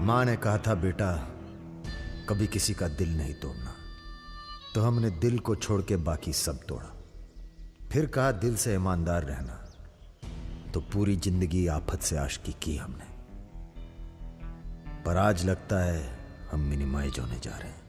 माँ ने कहा था बेटा कभी किसी का दिल नहीं तोड़ना, तो हमने दिल को छोड़ के बाकी सब तोड़ा। फिर कहा दिल से ईमानदार रहना, तो पूरी जिंदगी आफत से आशिकी की हमने। पर आज लगता है हम मिनिमाइज होने जा रहे हैं।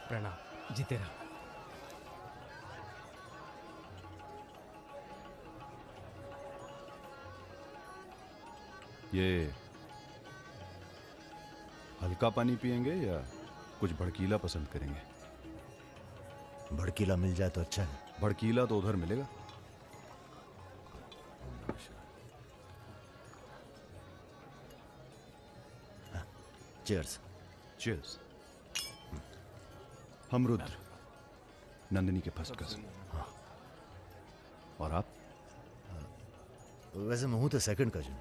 प्रणाम, जीते रहो। ये हल्का पानी पिएंगे या कुछ भड़कीला पसंद करेंगे? भड़कीला मिल जाए तो अच्छा है। भड़कीला तो उधर मिलेगा। चीयर्स। चीयर्स। हम रुद्र, नंदिनी के फर्स्ट कजिन। हाँ। और आप? वैसे मैं हूं तो सेकंड कजिन,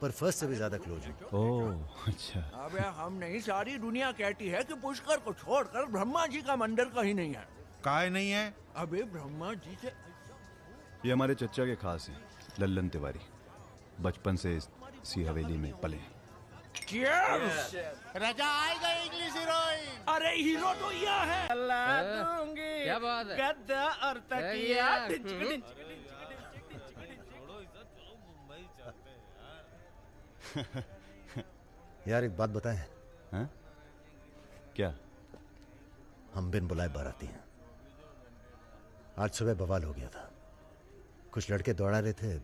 पर फर्स्ट से भी ज्यादा क्लोज हूं। ओह अच्छा। अबे हम नहीं, सारी दुनिया कहती है कि पुष्कर को छोड़कर ब्रह्मा जी का मंदिर कहीं नहीं है। काहे नहीं है? अबे ब्रह्मा जी से ये हमारे चच्चा के खास हैं, लल्लन तिवारी। बचपन से इसी हवेली में पले हैं। राजा आएगा इंग्लिश हीरोइन। अरे हीरो तो यह है। अल्लाह दूंगी क्या बात है? गद्दा और तकिया। यार एक बात बताएं। हाँ? क्या? हम बिन बुलाए बाराती हैं। आज सुबह बवाल हो गया था। कुछ लड़के दौड़ा रहे थे,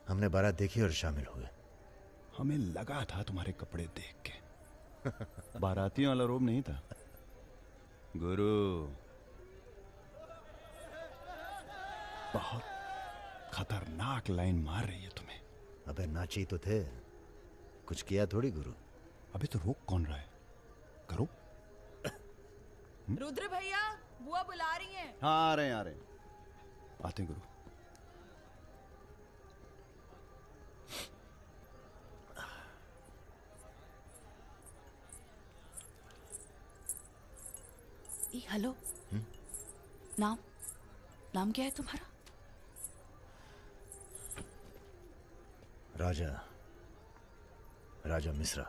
हमने बारात देखी और शामिल हुए। हमें लगा था तुम्हारे कपड़े देख के। बारातियों वाला रोब नहीं था गुरु। बहुत खतरनाक लाइन मार रही है तुम्हें। अबे नाची तो थे, कुछ किया थोड़ी गुरु। अबे तो रोक कौन रहा है? करो। रुद्र भैया, बुआ बुला रही हैं। हाँ आ रहे हैं। आते हैं गुरु। हेलो। नाम क्या है तुम्हारा? राजा मिश्रा।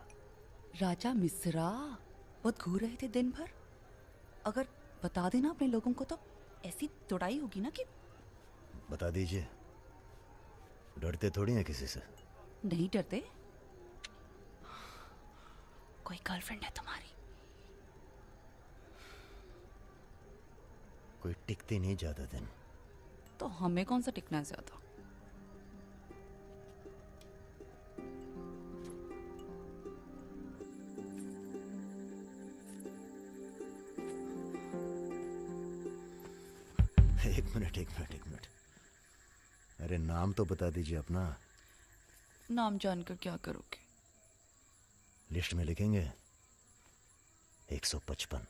राजा मिश्रा। बहुत घूर रहे थे दिन भर। अगर बता देना अपने लोगों को तो ऐसी तोड़ाई होगी ना कि। बता दीजिए, डरते थोड़ी हैं किसी से। नहीं डरते। कोई गर्लफ्रेंड है तुम्हारी? कोई टिकती नहीं ज्यादा दिन। तो हमें कौन सा टिकना है ज्यादा? एक मिनट। अरे नाम तो बता दीजिए अपना। नाम जानकर क्या करोगे? लिस्ट में लिखेंगे 155।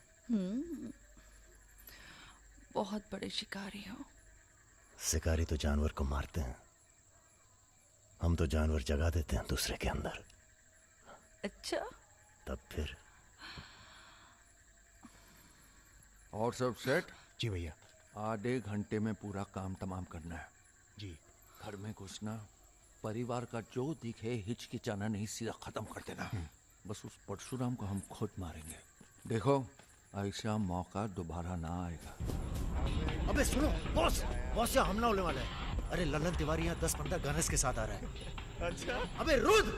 बहुत बड़े शिकारी हो। शिकारी तो जानवर को मारते हैं, हम तो जानवर जगा देते हैं दूसरे के अंदर। अच्छा। तब फिर और सब सेट? जी भैया। आधे घंटे में पूरा काम तमाम करना है। जी। घर में घुसना, परिवार का जो दिखे हिचकिचाना नहीं, सीधा खत्म कर देना। बस उस परशुराम को हम खुद मारेंगे। देखो ऐसा मौका दोबारा ना आएगा। अबे सुनो बॉस यहाँ हमला होने वाला है। अरे लल्लन तिवारी यहाँ 10-15 गनर्स के साथ आ रहा है। अच्छा। अबे रुद्र।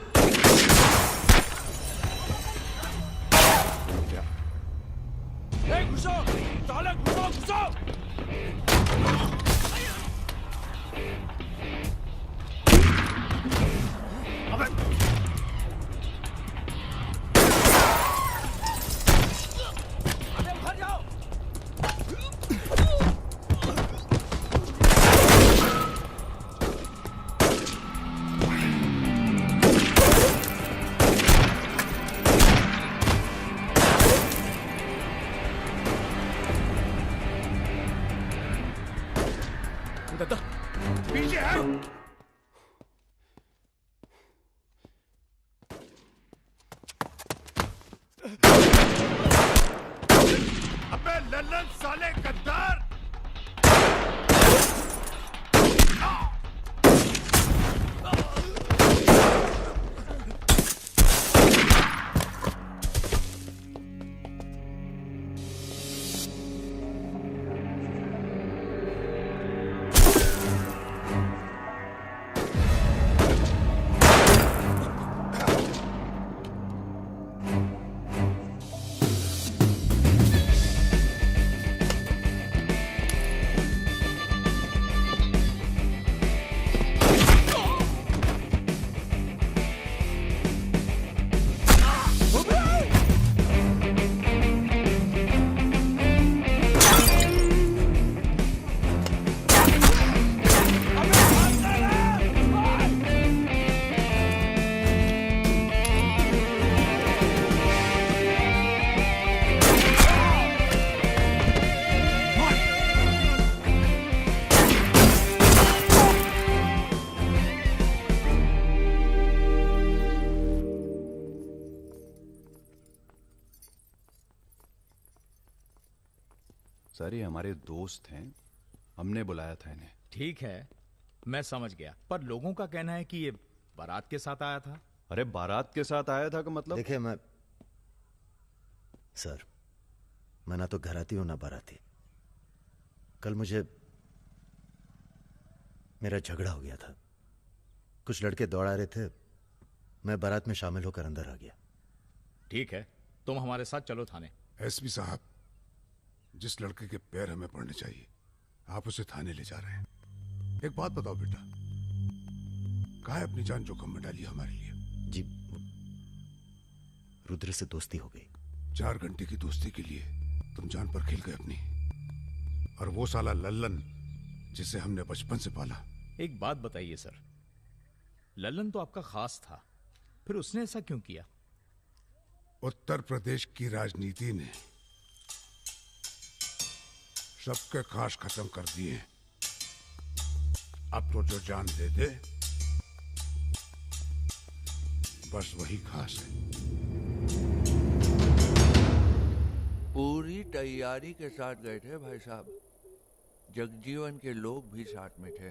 घुसो साले, घुसो। अबे घर जाओ। दादा पीछे है। अबे लल्लन साले गद्दार। सर ये हमारे दोस्त हैं, हमने बुलाया था इन्हें। ठीक है, मैं समझ गया, पर लोगों का कहना है कि ये बारात के साथ आया था। अरे बारात के साथ आया था का मतलब? देखिए सर, मैं ना तो घराती हूं ना बाराती। कल मुझे मेरा झगड़ा हो गया था, कुछ लड़के दौड़ा रहे थे, मैं बारात में शामिल होकर अंदर आ गया। ठीक है, तुम हमारे साथ चलो थाने। एसपी साहब, जिस लड़के के पैर हमें पड़ने चाहिए आप उसे थाने ले जा रहे हैं। एक बात बताओ बेटा, काहे अपनी जान जोखिम में डाली हमारे लिए? जी, रुद्र से दोस्ती हो गई। 4 घंटे की दोस्ती के लिए तुम जान पर खेल गए अपनी, और वो साला लल्लन जिसे हमने बचपन से पाला। एक बात बताइए सर, लल्लन तो आपका खास था, फिर उसने ऐसा क्यों किया? उत्तर प्रदेश की राजनीति ने सबके खास खत्म कर दिए। अब तो जो जान दे दे बस वही खास है। पूरी तैयारी के साथ गए थे भाई साहब, जगजीवन के लोग भी साथ में थे,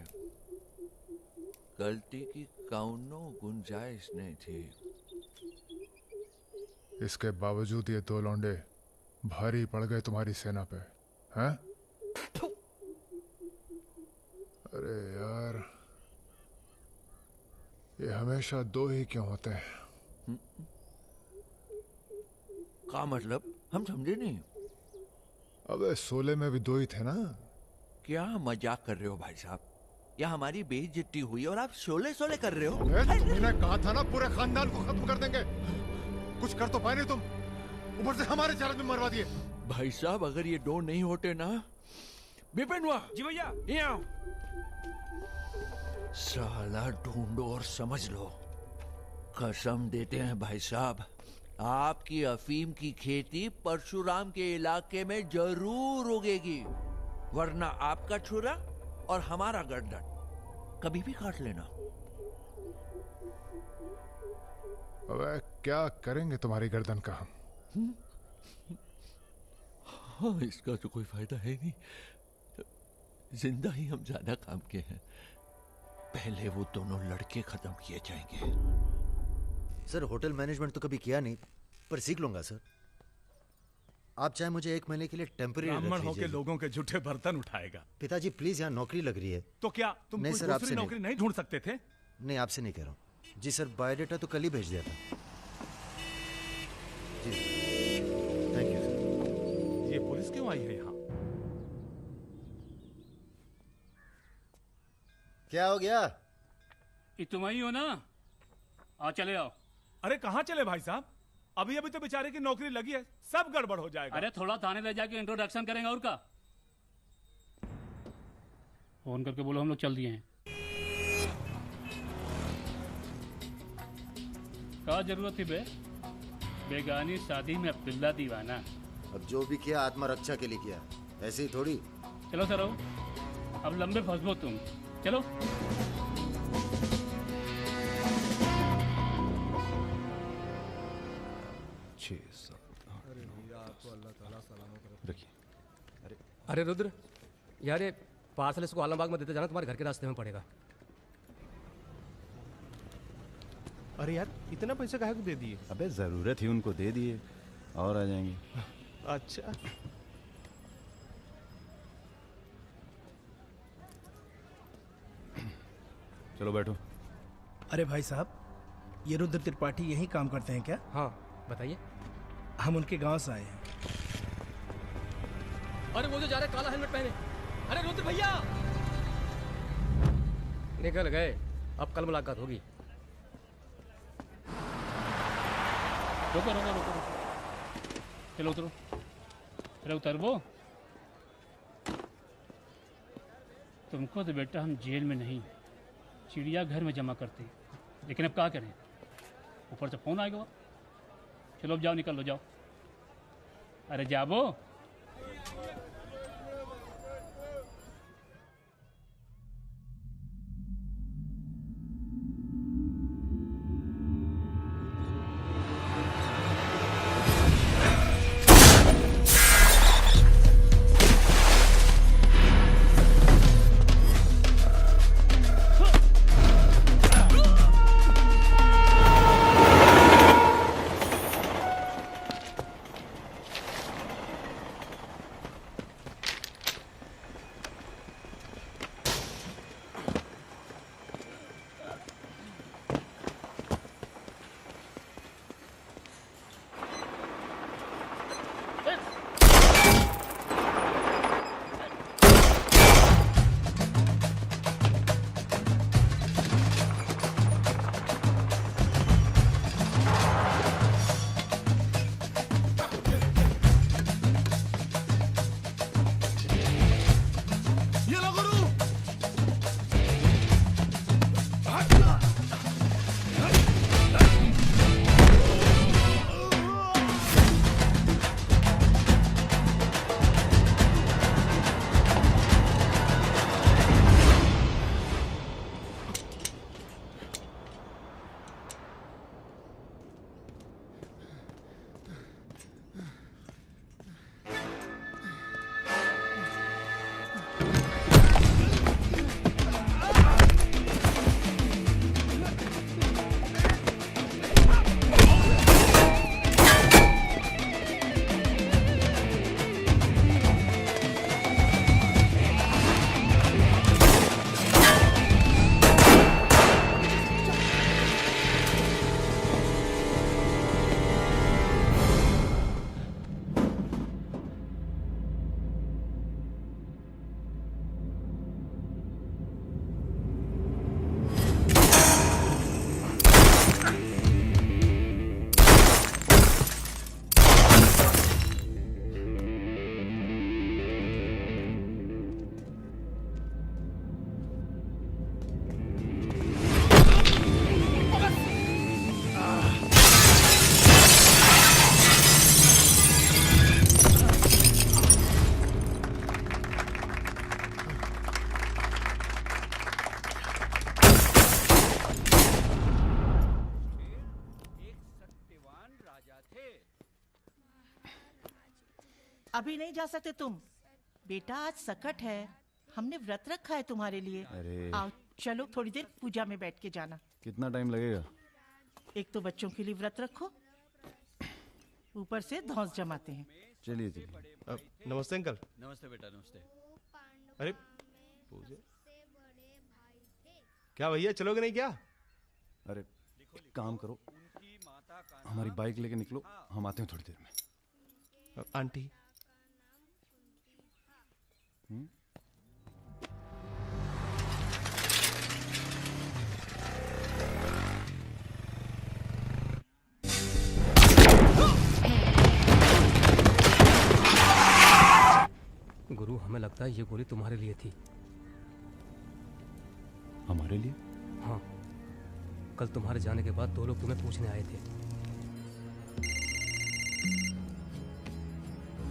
गलती की कौनो गुंजाइश नहीं थी। इसके बावजूद ये 2 लौंडे भारी पड़ गए तुम्हारी सेना पे, हैं? अरे यार, ये हमेशा 2 ही क्यों होते हैं? क्या मतलब? हम समझे नहीं। अबे सोले में भी 2 ही थे ना। क्या मजाक कर रहे हो भाई साहब? या हमारी बेइज्जती हुई और आप शोले शोले कर रहे हो? तुमने कहा था ना पूरे खानदान को खत्म कर देंगे, कुछ कर तो पाए नहीं तुम, ऊपर से हमारे 4 आदमी मरवा दिए। भाई साहब अगर ये 2 नहीं होते ना, बिपिन हुआ जी भैया, यहाँ साला ढूंढो और समझ लो। कसम देते हैं भाई साहब, आपकी अफीम की खेती परशुराम के इलाके में जरूर उगेगी, वरना आपका छुरा और हमारा गर्दन कभी भी काट लेना। अबे क्या करेंगे तुम्हारी गर्दन का हम? हाँ, इसका तो कोई फायदा है नहीं, जिंदा ही हम ज्यादा काम के हैं। पहले वो दोनों लड़के खत्म किए जाएंगे। सर होटल मैनेजमेंट तो कभी किया नहीं, पर सीख लूंगा सर। आप चाहे मुझे 1 महीने के लिए टेम्पररी ब्राह्मण होके लोगों के झूठे बर्तन उठाएगा। पिताजी प्लीज, यहाँ नौकरी लग रही है। तो क्या तुम नहीं कोई सर, दूसरी आपसे नौकरी नहीं ढूंढ सकते थे? नहीं, आपसे नहीं कह रहा हूँ जी सर, बायोडेटा तो कल ही भेज दिया था जी। Thank you sir. ये पुलिस क्यों आई है यहाँ? क्या हो गया? तुम ही हो ना? आ चले आओ। अरे कहाँ चले भाई साहब? अभी अभी तो बेचारे की नौकरी लगी है, सब गड़बड़ हो जाएगा। अरे थोड़ा थाने ले जाके इंट्रोडक्शन करेंगे और का। फोन करके बोलो हम लोग चल दिए हैं। क्या जरूरत थी बे? बेगानी शादी में अब्दुल्ला दीवाना। अब जो भी किया आत्मा रक्षा के लिए किया, ऐसे ही थोड़ी। चलो सर आओ। अब लंबे फंसबो तुम। चलो। रखिए। अरे रुद्र, यार ये पार्सल इसको आलमबाग में देते जाना, तुम्हारे घर के रास्ते में पड़ेगा। अरे यार इतना पैसा काहे को दे दिए? अबे जरूरत ही उनको दे दिए और आ जाएंगे। अच्छा चलो बैठो। अरे भाई साहब, ये रुद्र त्रिपाठी यहीं काम करते हैं क्या? हाँ बताइए। हम उनके गांव से आए हैं। अरे वो जो जा रहे काला हेलमेट पहने, अरे रुद्र भैया निकल गए। अब कल मुलाकात होगी। रुको रुको रुको रुको, चलो उतरो। अरे उतरबो। तुमको तो बेटा हम जेल में नहीं, चिड़ियाघर में जमा करते हैं, लेकिन अब क्या करें, ऊपर से फोन आएगा। चलो अब जाओ, निकल लो, जाओ। अरे जाबो। अभी नहीं जा सकते तुम बेटा, आज सकट है, हमने व्रत रखा है तुम्हारे लिए। अरे आओ चलो, थोड़ी देर पूजा में बैठ के जाना। कितना टाइम लगेगा? एक तो बच्चों के लिए व्रत रखो, ऊपर से धौंस जमाते हैं। चलिए चलिए। नमस्ते अंकल। नमस्ते बेटा, नमस्ते। अरे पूजा क्या भैया, चलोगे नहीं क्या? अरे एक काम करो, हमारी बाइक लेके निकलो, हम आते हैं थोड़ी देर में। आंटी गुरु, हमें लगता है ये गोली तुम्हारे लिए थी। हमारे लिए? हाँ, कल तुम्हारे जाने के बाद 2 लोग तुम्हें पूछने आए थे।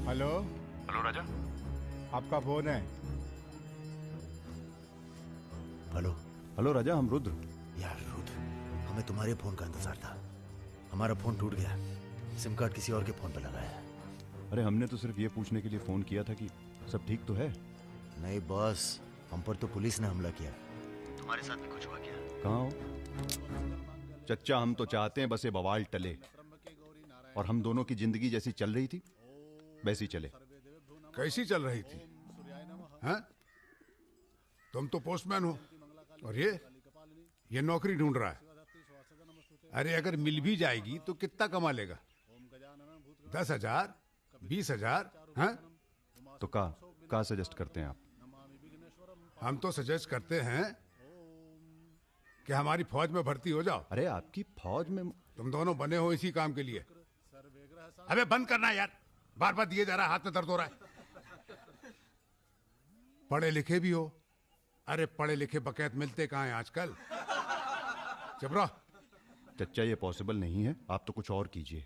हेलो हेलो राजा, आपका फोन है। हेलो। हेलो राजा, हम रुद्र। यार रुद्र, हमें तुम्हारे फोन का इंतजार था। हमारा फोन टूट गया, सिम कार्ड किसी और के फोन पे लगाया है। अरे हमने तो सिर्फ ये पूछने के लिए फोन किया था कि सब ठीक तो है। नहीं बॉस, हम पर तो पुलिस ने हमला किया। तुम्हारे साथ भी कुछ हुआ क्या? कहाँ हो चच्चा? हम तो चाहते हैं बस ये बवाल टले और हम दोनों की जिंदगी जैसी चल रही थी वैसी चले। कैसी चल रही थी? हैं? तुम तो पोस्टमैन हो और ये नौकरी ढूंढ रहा है। अरे अगर मिल भी जाएगी तो कितना कमा लेगा? 10,000, 20,000? हैं? तो का सजेस्ट करते हैं आप? हम तो सजेस्ट करते हैं कि हमारी फौज में भर्ती हो जाओ। अरे आपकी फौज में? तुम दोनों बने हो इसी काम के लिए। अबे बंद करना यार, बार बार दिए जा रहा है, हाथ में दर्द हो रहा है। पढ़े लिखे भी हो। अरे पढ़े लिखे बकैत मिलते कहाँ हैं आजकल? चुप रहो। चच्चा ये पॉसिबल नहीं है, आप तो कुछ और कीजिए।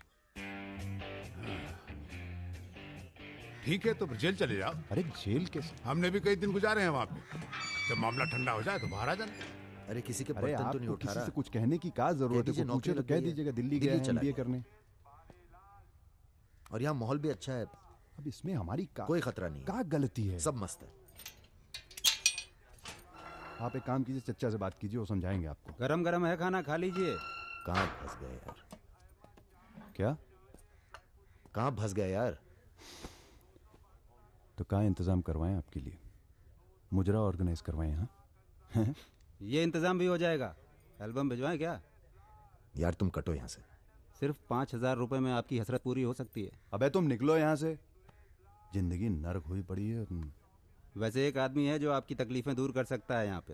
ठीक है तो फिर जेल चले जाओ। अरे जेल कैसे? हमने भी कई दिन गुजारे हैं वहां पे। जब मामला ठंडा हो जाए तो बाहर आ जाना। अरे किसी के अरे बर्तन तो नहीं आपको उठा किसी रहा? से कुछ कहने की क्या जरूरत है? नौकरी पूछे तो लग कह गई है। दीजिएगा दिल्ली गया है चला MBA गया। करने। और यहाँ माहौल भी अच्छा है। अब इसमें हमारी कोई खतरा नहीं, क्या गलती है? सब मस्त है। आप एक काम कीजिए, चच्चा से बात कीजिए, वो समझाएंगे आपको। गरम गरम है खाना, खा लीजिए। कहाँ फंस गए यार? क्या? कहाँ फंस गए यार? तो क्या इंतजाम करवाएं आपके लिए? मुजरा ऑर्गेनाइज करवाएं? हाँ ये इंतजाम भी हो जाएगा। एल्बम भिजवाएं क्या? यार तुम कटो यहाँ से। सिर्फ 5,000 रुपए में आपकी हसरत पूरी हो सकती है। अबे तुम निकलो यहाँ से, जिंदगी नर्क हुई पड़ी है। वैसे एक आदमी है जो आपकी तकलीफें दूर कर सकता है यहाँ पे।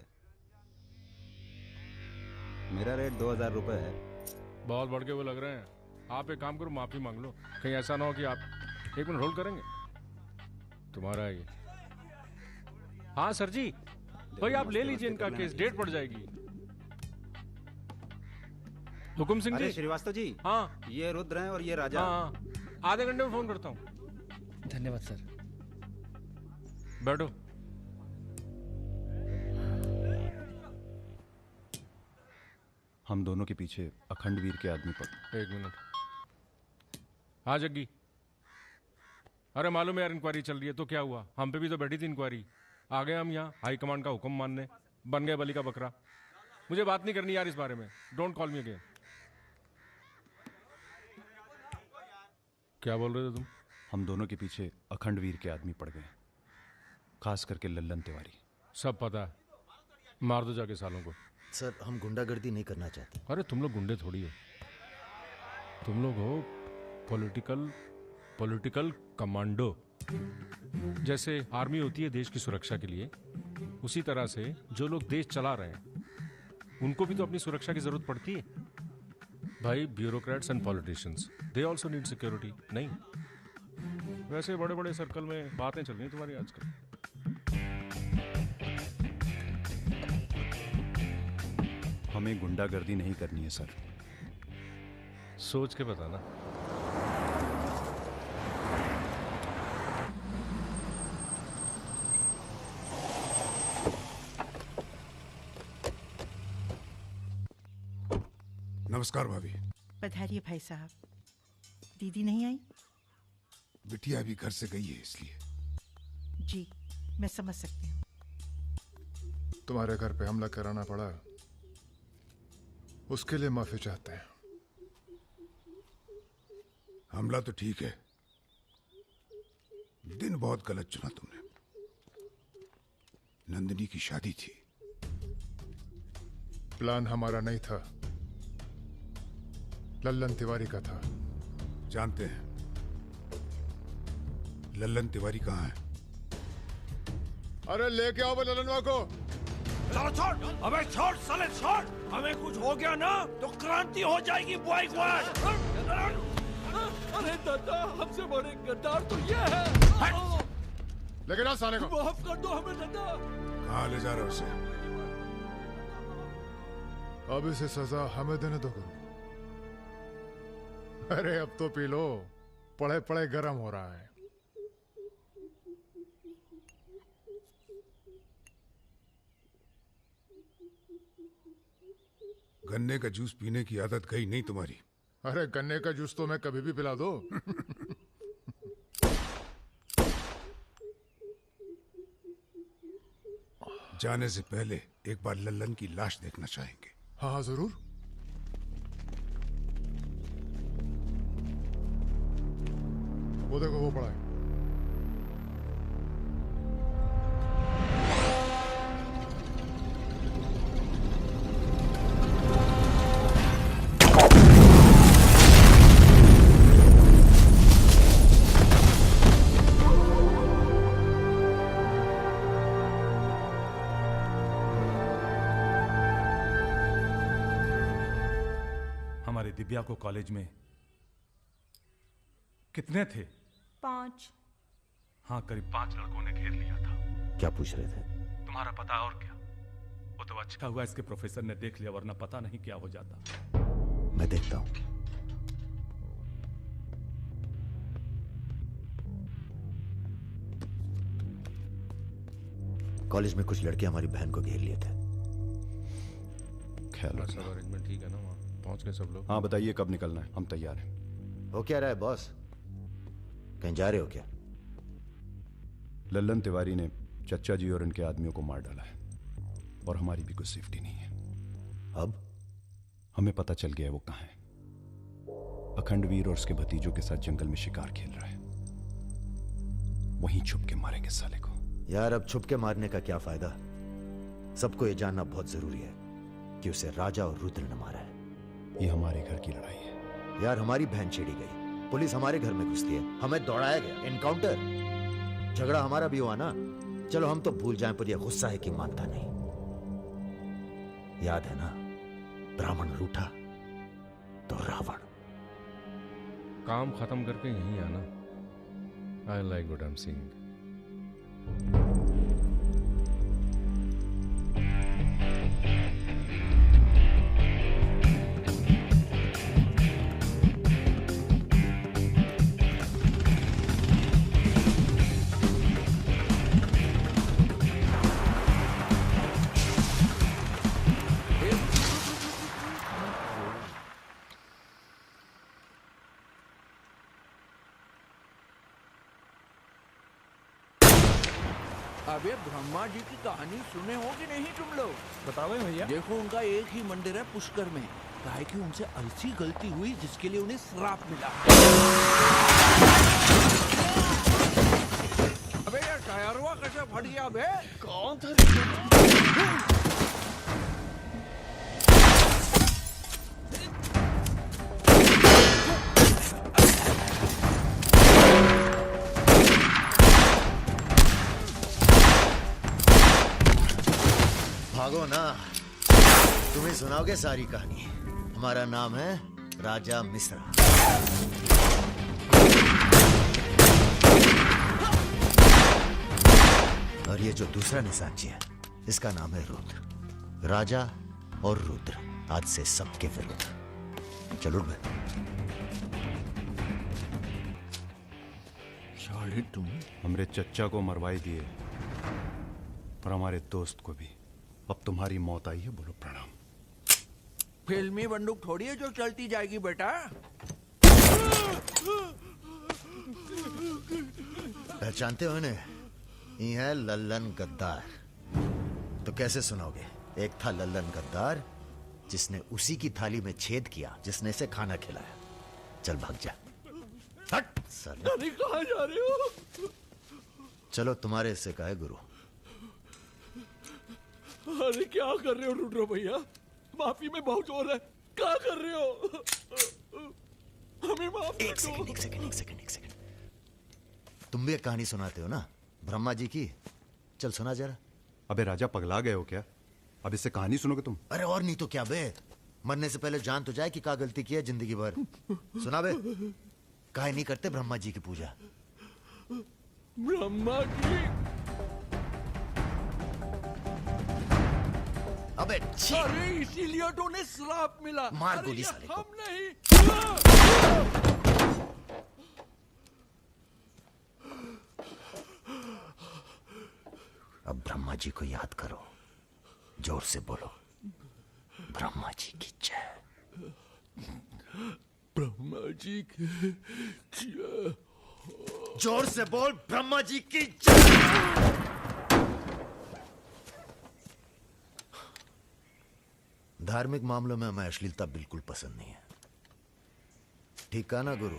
मेरा रेट 2,000 रुपए है। बहुत बढ़ के वो लग रहे हैं। आप एक काम करो, माफी मांग लो। कहीं ऐसा ना हो कि आप 1 मिनट होल्ड करेंगे। तुम्हारा है ये। हाँ सर जी, भाई आप ले लीजिए इनका केस, डेट पड़ जाएगी। हुकुम सिंह अरे जी। श्रीवास्तव जी। हाँ ये रुद्र हैं और ये राजा। हाँ, आधे घंटे में फोन करता हूँ। धन्यवाद सर। बैठो। हम दोनों के पीछे अखंड वीर के आदमी पर। 1 मिनट। हाँ जग्गी, अरे मालूम है यार इंक्वायरी चल रही है। तो क्या हुआ? हम पे भी तो बैठी थी इंक्वायरी। आ गए हम यहाँ हाई कमांड का हुक्म मानने, बन गए बलि का बकरा। मुझे बात नहीं करनी यार इस बारे में। Don't call me again. क्या बोल रहे थे तुम? हम दोनों के पीछे अखंड वीर के आदमी पड़ गए, खास करके लल्लन तिवारी। सब पता है, मार दो जाके सालों को। सर हम गुंडागर्दी नहीं करना चाहते। अरे तुम लोग गुंडे थोड़ी हो, तुम लोग हो पॉलिटिकल कमांडो। जैसे आर्मी होती है देश की सुरक्षा के लिए, उसी तरह से जो लोग देश चला रहे हैं उनको भी तो अपनी सुरक्षा की जरूरत पड़ती है भाई। Bureaucrats and politicians, they also need security. नहीं, वैसे बड़े बड़े सर्कल में बातें चल रही हैं तुम्हारी आजकल। हमें गुंडागर्दी नहीं करनी है सर। सोच के बताना। नमस्कार भाभी। पधारिए भाई साहब। दीदी नहीं आई? बिटिया अभी घर से गई है इसलिए। जी मैं समझ सकती हूँ। तुम्हारे घर पे हमला कराना पड़ा, उसके लिए माफी चाहते हैं। हमला तो ठीक है, दिन बहुत गलत चुना तुमने। नंदिनी की शादी थी। प्लान हमारा नहीं था, लल्लन तिवारी का था। जानते हैं लल्लन तिवारी कहाँ है? अरे लेके आओ लल्लनवा को। चलो छोड़, अबे छोड़ साले छोड़। हमें कुछ हो गया ना तो क्रांति हो जाएगी बॉय क्वाड। अरे दादा, हमसे बड़े गद्दार तो ये है। लेके जाओ साले को। माफ कर दो हमें दादा। कहाँ ले जा रहे हो उसे? अब इसे सजा हमें देने दो गुरु। अरे अब तो पी लो, पड़े पड़े गरम हो रहा है। गन्ने का जूस पीने की आदत गई नहीं तुम्हारी। अरे गन्ने का जूस तो मैं कभी भी पिला दो। जाने से पहले एक बार लल्लन की लाश देखना चाहेंगे। हाँ हाँ जरूर। वो देखो वो पड़ा है। हमारे दिव्या को कॉलेज में कितने थे? 5। हाँ, करीब 5 लड़कों ने घेर लिया था। क्या पूछ रहे थे? तुम्हारा पता और क्या? वो तो अच्छा हुआ इसके प्रोफेसर ने देख लिया, वरना पता नहीं क्या हो जाता। मैं देखता हूं। कॉलेज में कुछ लड़के हमारी बहन को घेर लिए थे। ख्याल सब अरेंजमेंट ठीक है ना? वहाँ पहुंच गए सब लोग? हाँ बताइए कब निकलना है, हम तैयार हैं। हो क्या रहा है बॉस? कहीं जा रहे हो क्या? लल्लन तिवारी ने चच्चा जी और इनके आदमियों को मार डाला है और हमारी भी कुछ सेफ्टी नहीं है। अब हमें पता चल गया है वो कहाँ है। अखंडवीर और उसके भतीजों के साथ जंगल में शिकार खेल रहा है। वहीं छुप के मारेंगे साले को। यार अब छुप के मारने का क्या फायदा? सबको ये जानना बहुत जरूरी है कि उसे राजा और रुद्र ने मारा है। ये हमारे घर की लड़ाई है। यार हमारी बहन छेड़ी गई, पुलिस हमारे घर में घुसती है, हमें दौड़ाया गया, एनकाउंटर। झगड़ा हमारा भी हुआ ना। चलो हम तो भूल जाएं, पर यह गुस्सा है कि मानता नहीं। याद है ना, ब्राह्मण रूठा तो रावण। काम खत्म करके यहीं आना। I like what I am seeing. अबे ब्रह्मा जी की कहानी सुने हो कि नहीं तुम लोग? बताओ भैया। देखो उनका एक ही मंदिर है पुष्कर में। काहे कि उनसे ऐसी गलती हुई जिसके लिए उन्हें श्राप मिला। अबे यार टायरवा कैसे फट गया बे? कौन था? भागो ना, तुम्हें सुनाओगे सारी कहानी। हमारा नाम है राजा मिश्रा। और ये जो दूसरा निशानची है, इसका नाम है रुद्र। राजा और रुद्र आज से सबके विरुद्ध। चलो बे। साले तुम हमरे चच्चा को मरवाई दिए और हमारे दोस्त को भी। अब तुम्हारी मौत आई है, बोलो प्रणाम। फिल्मी बंदूक थोड़ी है जो चलती जाएगी बेटा। पहचानते हो इन्हें? ये है लल्लन गद्दार। तो कैसे सुनाओगे? एक था लल्लन गद्दार जिसने उसी की थाली में छेद किया जिसने इसे खाना खिलाया। चल भाग जा। हट साले। अरे कहाँ जा रहे हो? चलो तुम्हारे हिस्से का है गुरु। अरे क्या कर रहे हो रुद्र भैया? माफी में बहुत जोर है। क्या कर रहे हो? हमें माफ कर दो। एक सेकंड। तुम भी एक कहानी सुनाते हो ना ब्रह्मा जी की? चल सुना जरा। अबे राजा पगला गए हो क्या? अब इससे कहानी सुनोगे तुम? अरे और नहीं तो क्या बे, मरने से पहले जान तो जाए कि क्या गलती की है जिंदगी भर। सुना बे। काहे नहीं करते ब्रह्मा जी की पूजा? ब्रह्मा जी? अबे अरे इसीलिए तो उन्हें श्राप मिला। मार गोली साले को। हम नहीं। अब ब्रह्मा जी को याद करो, जोर से बोलो, ब्रह्मा जी की जय। ब्रह्मा जी की जय। जोर से बोल, ब्रह्मा जी की जय। धार्मिक मामलों में हमें अश्लीलता बिल्कुल पसंद नहीं है। ठीक कहा ना गुरु?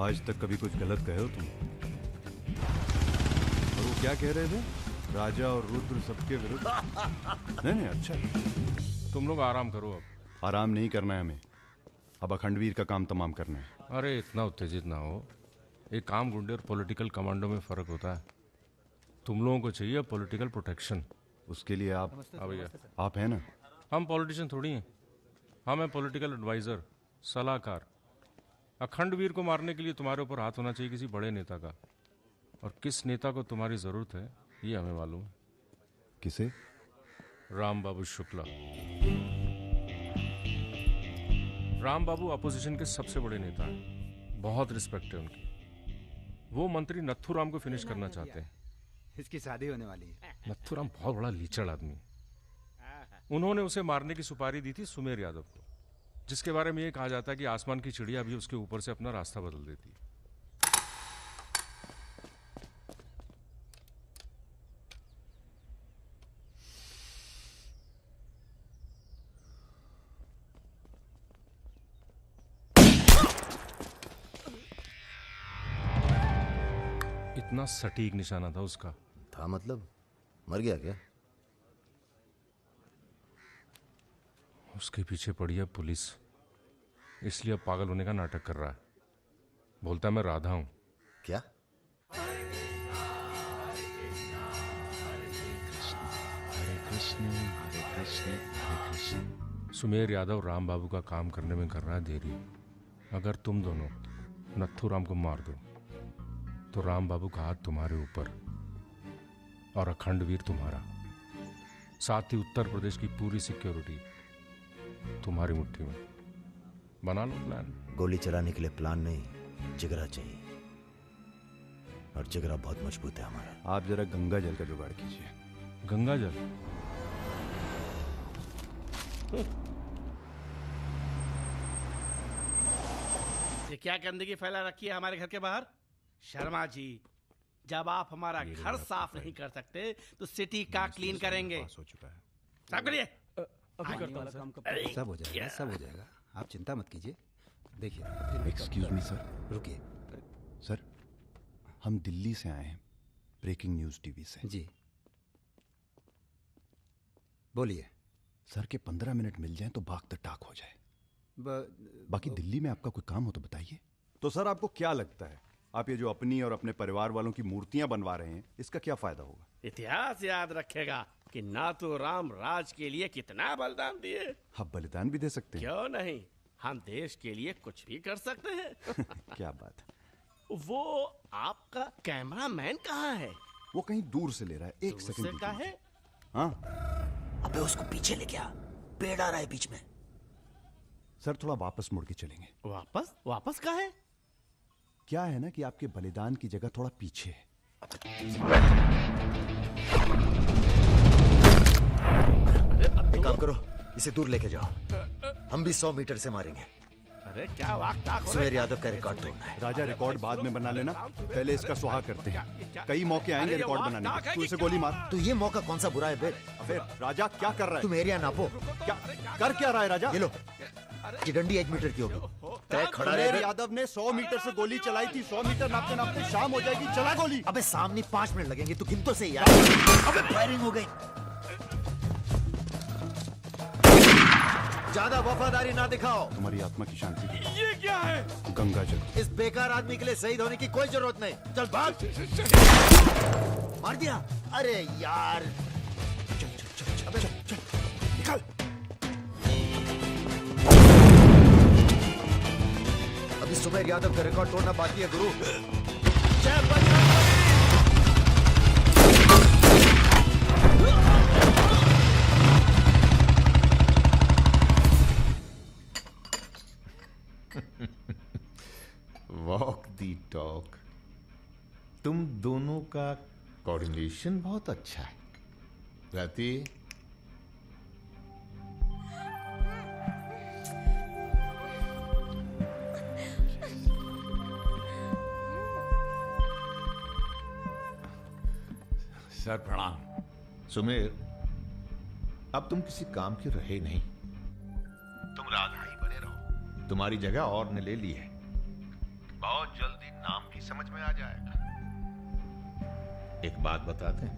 आज तक कभी कुछ गलत कहे हो तुम? और वो क्या कह रहे थे? राजा और रुद्र सबके विरुद्ध। नहीं, अच्छा। तुम लोग आराम करो अब। आराम नहीं करना है हमें, अब अखंडवीर का काम तमाम करना है। अरे इतना उत्तेजित ना हो। एक काम गुंडे और पॉलिटिकल कमांडो में फर्क होता है। तुम लोगों को चाहिए पॉलिटिकल प्रोटेक्शन। उसके लिए आप भैया आप हैं ना? हम पॉलिटिशियन थोड़ी हैं, हम हैं पॉलिटिकल एडवाइजर, सलाहकार। अखंडवीर को मारने के लिए तुम्हारे ऊपर हाथ होना चाहिए किसी बड़े नेता का, और किस नेता को तुम्हारी जरूरत है ये हमें मालूम है। किसे? राम बाबू शुक्ला। राम बाबू अपोजिशन के सबसे बड़े नेता हैं, बहुत रिस्पेक्ट है उनकी। वो मंत्री नथुराम को फिनिश करना चाहते हैं। इसकी शादी होने वाली है। नथुराम बहुत बड़ा लीचड़ आदमी है। उन्होंने उसे मारने की सुपारी दी थी सुमेर यादव को, जिसके बारे में ये कहा जाता है कि आसमान की चिड़िया भी उसके ऊपर से अपना रास्ता बदल देती है। इतना सटीक निशाना था उसका। था मतलब? मर गया क्या? उसके पीछे पड़ी है पुलिस, इसलिए अब पागल होने का नाटक कर रहा है। बोलता है मैं राधा हूं। क्या? हरे कृष्ण हरे कृष्ण हरे कृष्ण। सुमेर यादव राम बाबू का काम करने में कर रहा है देरी। अगर तुम दोनों नथुराम को मार दो तो राम बाबू का हाथ तुम्हारे ऊपर और अखंडवीर तुम्हारा, साथ ही उत्तर प्रदेश की पूरी सिक्योरिटी तुम्हारी मुट्ठी में। बना लो प्लान। गोली चलाने के लिए प्लान नहीं, जिगरा चाहिए, और जिगरा बहुत मजबूत है हमारा। आप जरा गंगा जल का जुगाड़ कीजिए। गंगा जल? ये क्या गंदगी फैला रखी है हमारे घर के बाहर? शर्मा जी, जब आप हमारा घर साफ नहीं कर सकते तो सिटी का क्लीन करेंगे। हो चुका है। साफ करिए। अभी करता हूं सर। सब हो जाएगा, सब हो जाएगा, आप चिंता मत कीजिए। देखिए, एक्सक्यूज मी सर। रुकिए सर, हम दिल्ली से आए हैं, ब्रेकिंग न्यूज टीवी से। जी बोलिए। सर के 15 मिनट मिल जाएं तो भाग द टाक हो जाए। बाकी दिल्ली में आपका कोई काम हो तो बताइए। तो सर आपको क्या लगता है, आप ये जो अपनी और अपने परिवार वालों की मूर्तियां बनवा रहे हैं, इसका क्या फायदा होगा? इतिहास याद रखेगा कि नाथुराम राज के लिए कितना बलिदान दिए। आप बलिदान भी दे सकते हैं। क्यों नहीं, हम देश के लिए कुछ भी कर सकते हैं। क्या बात है। वो आपका कैमरामैन कहाँ है? वो कहीं दूर से ले रहा है, एक सेकंड का है। हाँ, अबे उसको पीछे लेके आ, पेड़ आ रहा है बीच में। सर थोड़ा वापस मुड़ के चलेंगे। वापस? वापस कहाँ है? क्या है ना कि आपके बलिदान की जगह थोड़ा पीछे है। एक काम करो, इसे दूर लेके जाओ, हम भी 100 मीटर से मारेंगे। अरे क्या वाकताक। सुमेर यादव का रिकॉर्ड तोड़ना है। राजा रिकॉर्ड बाद में बना लेना, पहले इसका सुहा करते हैं। कई मौके आएंगे रिकॉर्ड बनाने के। तू इसे गोली मार। तो ये मौका कौन सा बुरा है बे? अबे राजा क्या कर रहा है? तुम एरिया नापो। क्या कर क्या रहा है राजा? ये लो, ये डंडी 1 मीटर की होगी। तय खड़ा सुमेर रहे। यादव ने 100 मीटर से गोली चलाई थी। 100 मीटर नापते नापते शाम हो जाएगी, चला गोली। अबे सामने 5 मिनट लगेंगे, तू गिन तो सही यार। अबे फायरिंग हो गई। ज्यादा वफादारी ना दिखाओ। तुम्हारी आत्मा की शांति के लिए। ये क्या है? गंगा जल। इस बेकार आदमी के लिए शहीद होने की कोई जरूरत नहीं। चल भाग। मार दिया? अरे यार, चल चल चल चल चल चल निकल। अभी सुमेर यादव का रिकॉर्ड तोड़ना बाकी है गुरु। जय बजरंग बली। वॉक दी टॉक। तुम दोनों का कोऑर्डिनेशन बहुत अच्छा है। रति, सर प्रणाम। सुमेर, अब तुम किसी काम के रहे नहीं, तुम राधा ही बने रहो। तुम्हारी जगह और ने ले ली है, बहुत जल्दी नाम भी समझ में आ जाएगा। एक बात बताते हैं,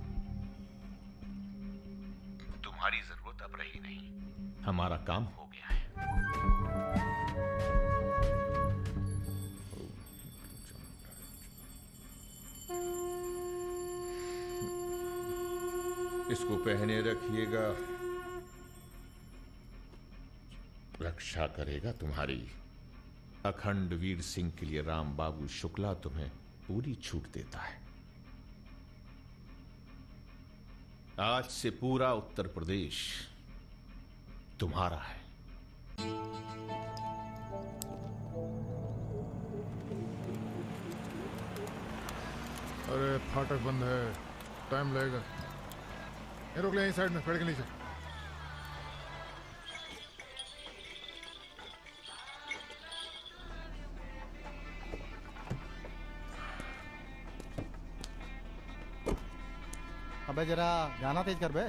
तुम्हारी जरूरत अब रही नहीं, हमारा काम हो गया है। इसको पहने रखिएगा, रक्षा करेगा तुम्हारी। अखंड वीर सिंह के लिए राम बाबू शुक्ला तुम्हें पूरी छूट देता है। आज से पूरा उत्तर प्रदेश तुम्हारा है। अरे फाटक बंद है, टाइम लगेगा। ये रोक ले यहीं साइड में, पेड़ के नीचे। अबे जरा गाना तेज कर बे।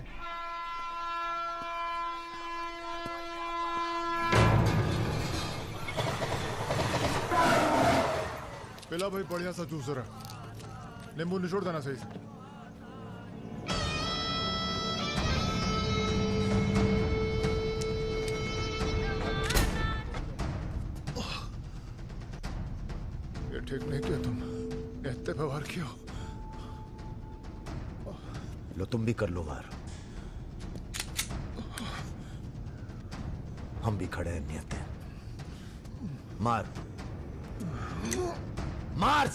पिला भाई बढ़िया सा जूस रहा, नींबू निचोड़ देना सही से। ये ठीक नहीं किया तुम, इतने व्यवहार किया। लो तुम भी कर लो वार, हम भी खड़े हैं नियत है। मार मार।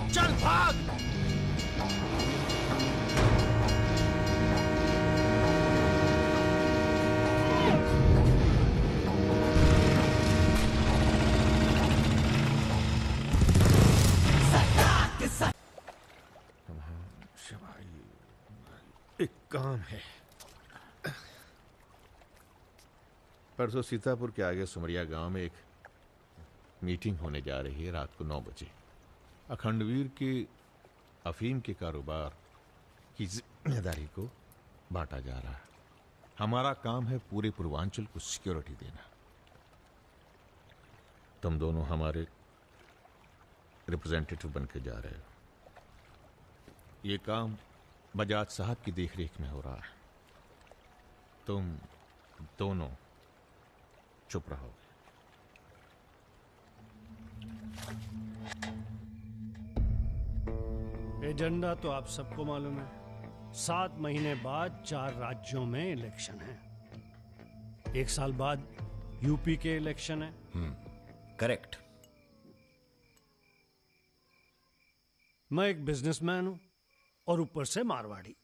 चल भाग। एक काम है। परसों सीतापुर के आगे सुमरिया गांव में एक मीटिंग होने जा रही है रात को 9 बजे। अखंडवीर के अफीम के कारोबार की जिम्मेदारी को बांटा जा रहा है। हमारा काम है पूरे पूर्वांचल को सिक्योरिटी देना। तुम दोनों हमारे रिप्रेजेंटेटिव बन के जा रहे हो। ये काम बजाज साहब की देखरेख में हो रहा है। तुम दोनों चुप रहो। एजेंडा तो आप सबको मालूम है। 7 महीने बाद 4 राज्यों में इलेक्शन है। 1 साल बाद यूपी के इलेक्शन है। करेक्ट। मैं एक बिजनेसमैन हूं और ऊपर से मारवाड़ी।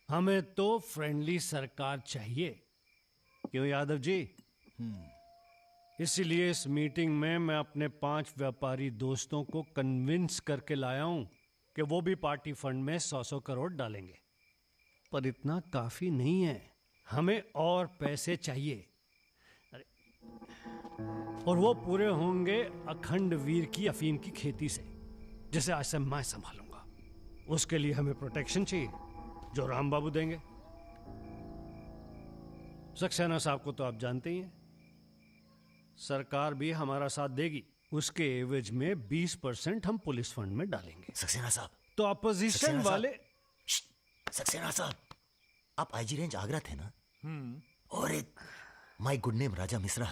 हमें तो फ्रेंडली सरकार चाहिए, क्यों यादव जी? इसीलिए इस मीटिंग में मैं अपने 5 व्यापारी दोस्तों को कन्विंस करके लाया हूं कि वो भी पार्टी फंड में 100-100 करोड़ डालेंगे। पर इतना काफी नहीं है, हमें और पैसे चाहिए। और वो पूरे होंगे अखंड वीर की अफीम की खेती से, जिसे आज से मैं संभालूंगा। उसके लिए हमें प्रोटेक्शन चाहिए, जो राम बाबू देंगे। सक्सेना साहब को तो आप जानते ही हैं। सरकार भी हमारा साथ देगी। उसके एवज में 20% हम पुलिस फंड में डालेंगे। सक्सेना साहब तो अपोजिशन वाले। सक्सेना साहब, आप आईजी रेंज आगरा थे ना? और एक my good name Raja Mishra,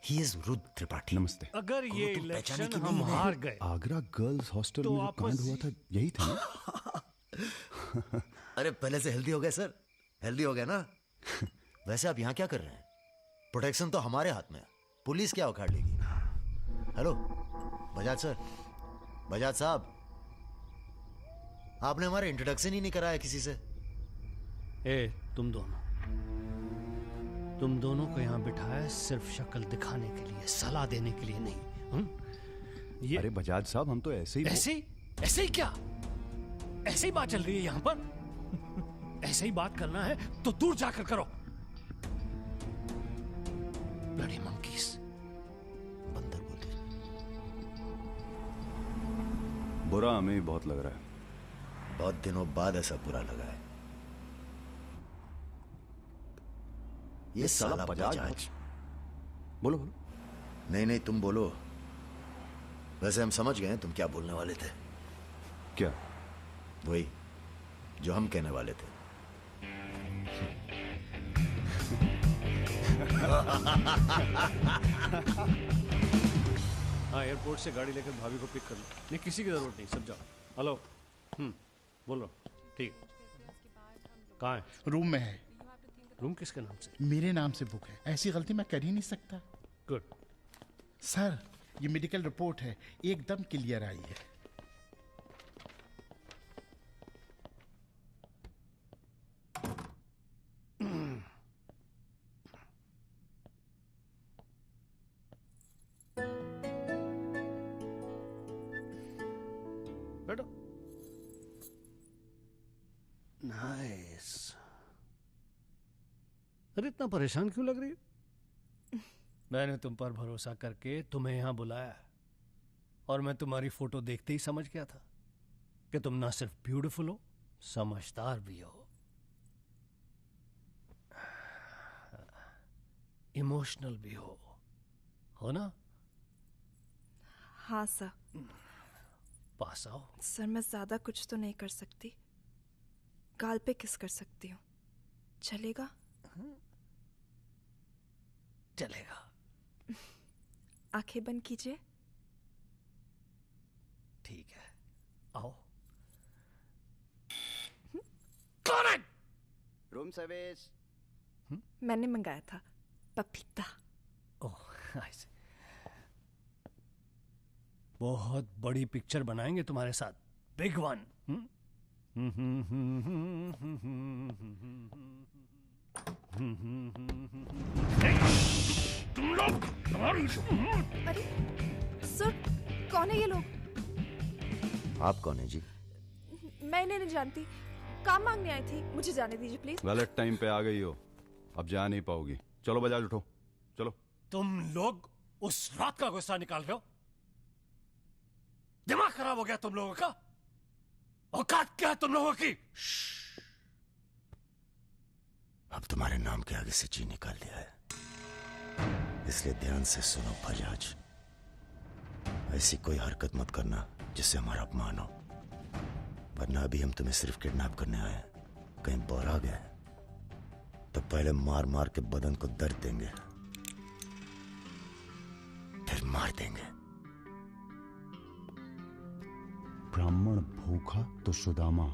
he is Rudra Tripathi. नमस्ते। अगर ये इलेक्शन हम हार गए, आगरा गर्ल्स हॉस्टल तो में जो कांड हुआ था यही था ना? अरे पहले से हेल्दी हो गए सर, हेल्दी हो गए ना। वैसे आप यहाँ क्या कर रहे हैं? प्रोटेक्शन तो हमारे हाथ में है, पुलिस क्या उखाड़ लेगी। हेलो बजाज सर, बजाज साहब, आपने हमारा इंट्रोडक्शन ही नहीं कराया किसी से। तुम दोनों को यहाँ बिठाया सिर्फ शक्ल दिखाने के लिए, सलाह देने के लिए नहीं। ये अरे बजाज साहब, हम तो ऐसे ही ऐसे ही क्या? ऐसे ही बात चल रही है यहाँ पर? ऐसे ही बात करना है तो दूर जाकर करो। ब्लडी मंकीज, बंदर बोलते। बुरा हमें भी बहुत लग रहा है। बहुत दिनों बाद ऐसा बुरा लगा है। ये साला बजाज। बोलो। नहीं तुम बोलो। वैसे हम समझ गए तुम क्या बोलने वाले थे। क्या? वही जो हम कहने वाले थे। हाँ, एयरपोर्ट से गाड़ी लेकर भाभी को पिक कर लो। नहीं, किसी की जरूरत नहीं, सब जाओ। हेलो, बोलो। ठीक, कहाँ है? रूम में है। रूम किसके नाम से? मेरे नाम से बुक है। ऐसी गलती मैं कर ही नहीं सकता। गुड। सर, ये मेडिकल रिपोर्ट है, एकदम क्लियर आई है। बैठो। नाइस। अरे इतना परेशान क्यों लग रही है? मैंने तुम पर भरोसा करके तुम्हें यहां बुलाया और मैं तुम्हारी फोटो देखते ही समझ गया था कि तुम ना सिर्फ ब्यूटीफुल हो, समझदार भी हो, इमोशनल भी हो ना? हाँ सर। पास आओ। सर, मैं ज्यादा कुछ तो नहीं कर सकती। गाल पे किस कर सकती हूँ, चलेगा? चलेगा। आंखें बंद कीजिए। ठीक है, आओ। कौन है? Room service. मैंने मंगाया था, पपीता। ओह, ऐसे। बहुत बड़ी पिक्चर बनाएंगे तुम्हारे साथ, बिग वन। तुम लोग। अरे सर, कौन है ये लोग? आप कौन है जी? मैं इन्हें नहीं जानती, काम मांगने आई थी। मुझे जाने दीजिए प्लीज। गलत टाइम पे आ गई हो, अब जा नहीं पाओगी। चलो बजाज, उठो चलो। तुम लोग उस रात का गुस्सा निकाल रहे हो? दिमाग खराब हो गया तुम लोगों का? औकात क्या है तुम लोगों की? अब तुम्हारे नाम के आगे से ची निकाल दिया है, इसलिए ध्यान से सुनो बजाज। ऐसी कोई हरकत मत करना जिससे हमारा अपमान हो, वरना अभी हम तुम्हें सिर्फ किडनैप करने आए हैं। कहीं बौरा गए तो पहले मार मार के बदन को दर्द देंगे, फिर मार देंगे। ब्राह्मण भूखा तो सुदामा,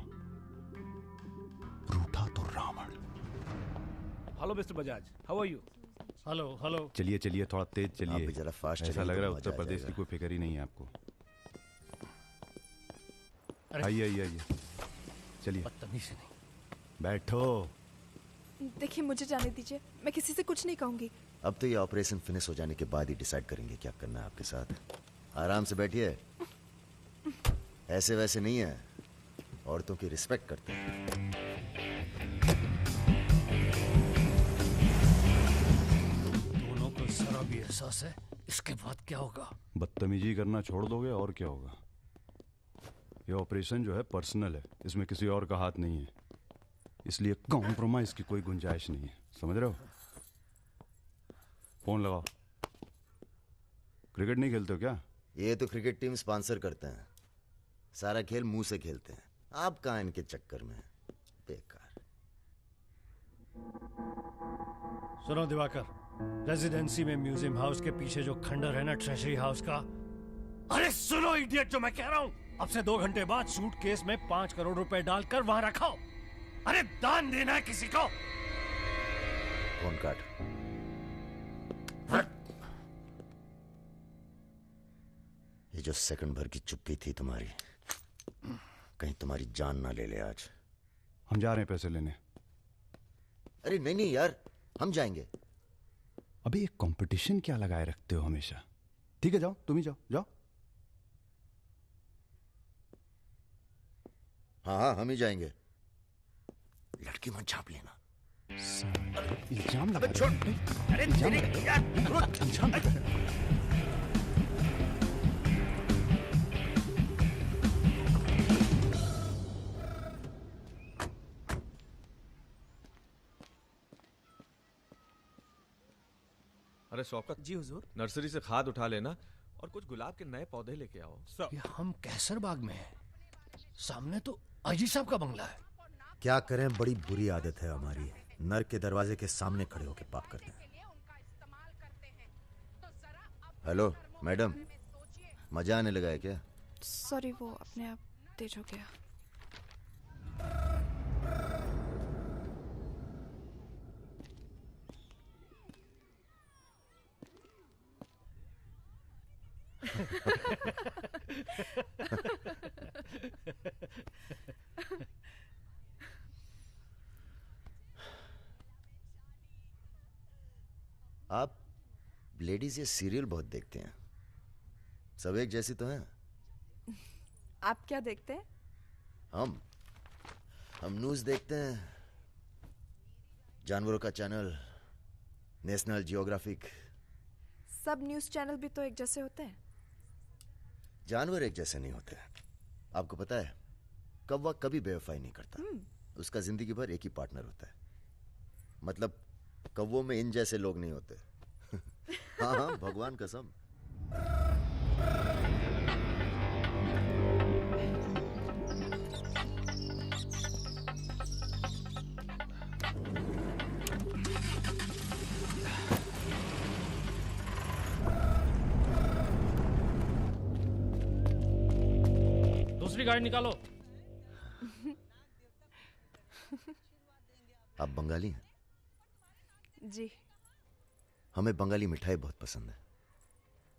रूठा तो Ravan. Hello mister Bajaj, how are you? Hello. चलिए चलिए, थोड़ा तेज चलिए। आप जरा फास्ट ऐसा लग रहा है उत्तर प्रदेश की कोई फिक्र ही नहीं है आपको। आइए चलिए। बदतमीजी नहीं। बैठो। देखिए, मुझे जाने दीजिए, मैं किसी से कुछ नहीं कहूंगी। अब तो ये ऑपरेशन फिनिश हो जाने के बाद ही डिसाइड करेंगे क्या करना है आपके साथ। आराम से बैठिए, ऐसे वैसे नहीं है, औरतों की रिस्पेक्ट करते हैं। दोनों को जरा भी एहसास है इसके बाद क्या होगा? बदतमीजी करना छोड़ दोगे और क्या होगा? ये ऑपरेशन जो है पर्सनल है, इसमें किसी और का हाथ नहीं है, इसलिए कॉम्प्रोमाइज की कोई गुंजाइश नहीं है। समझ रहे हो? फोन लगाओ। क्रिकेट नहीं खेलते हो क्या? ये तो क्रिकेट टीम स्पॉन्सर करते हैं, सारा खेल मुंह से खेलते हैं। आप कहाँ इनके चक्कर में? बेकार। सुनो दिवाकर, रेजिडेंसी में म्यूजियम हाउस के पीछे जो खंडर है ना, ट्रेजरी हाउस का। अरे सुनो इडियट, जो मैं कह रहा हूं, अब से 2 घंटे बाद सूटकेस में 5 करोड़ रुपए डालकर वहां रखो। अरे दान देना है किसी को। फोन काट। ये जो सेकंड भर की चुप्पी थी तुम्हारी, कहीं तुम्हारी जान ना ले ले आज। हम जा रहे हैं पैसे लेने। अरे नहीं नहीं यार, हम जाएंगे। अबे एक कंपटीशन क्या लगाए रखते हो हमेशा। ठीक है जाओ, तुम ही जाओ जाओ। हाँ हाँ हम ही जाएंगे। लड़की मत झाप लेना। इल्जाम लगा। छोड़। अरे यार इल्जाम लगा। अरे शौकत जी हुजूर। नर्सरी से खाद उठा लेना और कुछ गुलाब के नए पौधे लेके आओ। ये हम कैसर बाग में हैं। सामने तो अजी साहब का बंगला है। क्या करें, बड़ी बुरी आदत है हमारी। नर के दरवाजे के सामने खड़े होकर पाप करते हैं। हेलो मैडम, मजा आने लगा है क्या? सॉरी, वो अपने आप तेज हो गया। आप लेडीज ये सीरियल बहुत देखते हैं, सब एक जैसी तो हैं। आप क्या देखते हैं? हम न्यूज देखते हैं, जानवरों का चैनल, नेशनल जियोग्राफिक। सब न्यूज़ चैनल भी तो एक जैसे होते हैं। जानवर एक जैसे नहीं होते। आपको पता है, कौवा कभी बेवफाई नहीं करता। उसका जिंदगी भर एक ही पार्टनर होता है। मतलब कौवों में इन जैसे लोग नहीं होते। हाँ हाँ भगवान कसम। दूसरी गाड़ी निकालो। आप बंगाली हैं? जी। हमें बंगाली मिठाई बहुत पसंद है।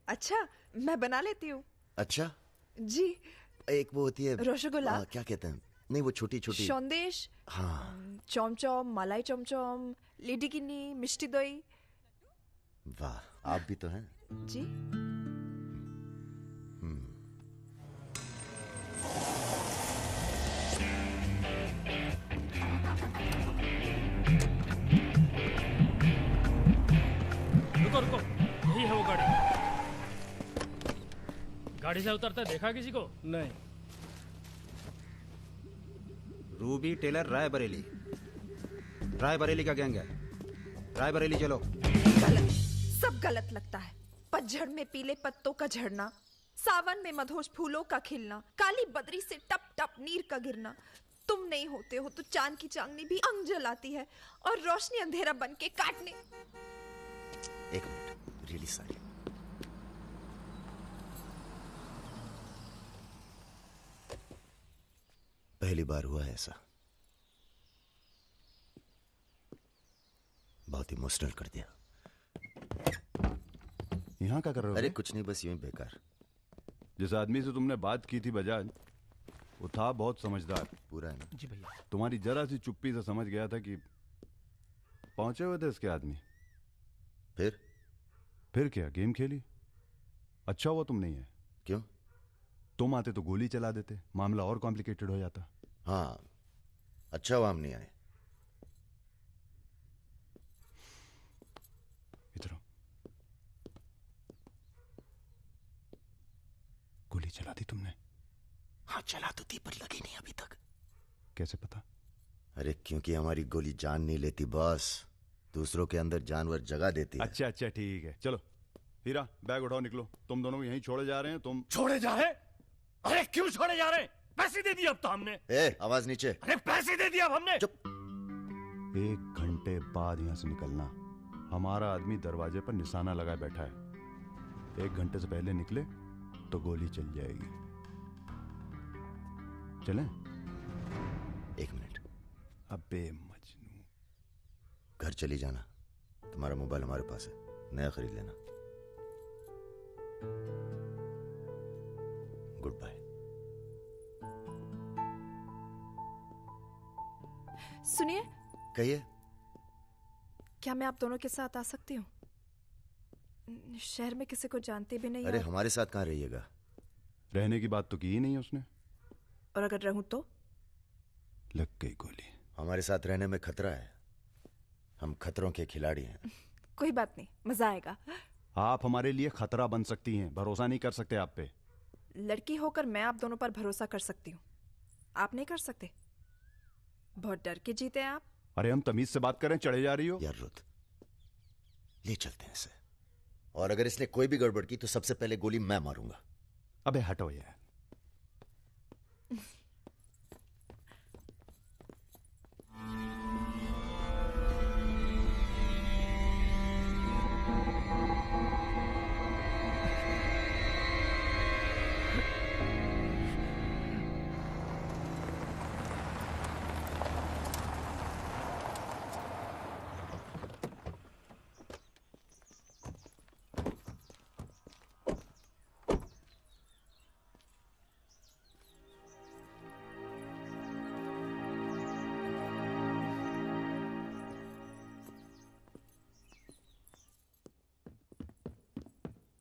अच्छा, मैं बना लेती हूँ। अच्छा जी। एक वो होती है रसगुल्ला। क्या कहते हैं? नहीं वो छोटी छोटी। सौंदेश। हाँ। चौमचौम, मलाई चौमचौम, लेडी किन्नी, मिष्टी दही। वाह, आप भी तो हैं। जी। रुको रुको, यही है वो गाड़ी। गाड़ी से उतरता देखा किसी को? नहीं। Ruby Taylor Raebareli. रायबरेली का गैंग है। रायबरेली चलो। गलत, सब गलत लगता है। पतझड़ में पीले पत्तों का झड़ना, सावन में मधोश फूलों का खिलना, काली बदरी से टप टप नीर का गिरना। तुम नहीं होते हो तो चांद की चांदनी भी अंग जलाती है और रोशनी अंधेरा बन के काटने। एक मिनट, रियली सॉरी। पहली बार हुआ है ऐसा। बहुत इमोशनल कर दिया। यहाँ क्या कर रहे हो? अरे कुछ नहीं, बस यूं ही बेकार। जिस आदमी से तुमने बात की थी बजाज, वो था बहुत समझदार। पूरा है ना? जी भैया। तुम्हारी जरा सी चुप्पी से समझ गया था कि पहुंचे हुए थे इसके आदमी। फिर क्या गेम खेली? अच्छा हुआ तुम नहीं है। क्यों? तुम आते तो गोली चला देते, मामला और कॉम्प्लिकेटेड हो जाता। हाँ, अच्छा हुआ हम नहीं आए। इधर आओ। गोली चला दी तुमने? हाँ चला तो थी, पर लगी नहीं अभी तक। कैसे पता? अरे क्योंकि हमारी गोली जान नहीं लेती बॉस, दूसरों के अंदर जानवर जगा देती है। अच्छा अच्छा ठीक है, चलो हीरा बैग उठाओ, निकलो। तुम दोनों यहीं छोड़े जा रहे हैं। तुम छोड़े जा रहे? अरे क्यों छोड़े जा रहे? पैसे दे दिए अब तो हमने। आवाज नीचे। अरे पैसे दे दिया अब हमने। चुप। 1 घंटे बाद यहां से निकलना। हमारा आदमी दरवाजे पर निशाना लगाए बैठा है। 1 घंटे से पहले निकले तो गोली चल जाएगी। चलें? 1 मिनट। अबे मजनू। घर चली जाना, तुम्हारा मोबाइल हमारे पास है, नया खरीद लेना। Good bye. सुनिए, कहिए। क्या मैं आप दोनों के साथ आ सकती हूँ? शहर में किसी को जानते भी नहीं। अरे हमारे साथ कहाँ रहिएगा? रहने की बात तो की ही नहीं उसने। और अगर रहूं तो? लग गई गोली। हमारे साथ रहने में खतरा है, हम खतरों के खिलाड़ी हैं। कोई बात नहीं, मजा आएगा। आप हमारे लिए खतरा बन सकती हैं, भरोसा नहीं कर सकते आप पे। लड़की होकर मैं आप दोनों पर भरोसा कर सकती हूँ, आप नहीं कर सकते। बहुत डर के जीते हैं आप। अरे हम तमीज से बात करें, चढ़े जा रही हो। यार रुत, ले चलते हैं इसे, और अगर इसने कोई भी गड़बड़ की तो सबसे पहले गोली मैं मारूंगा। अबे हटो यार।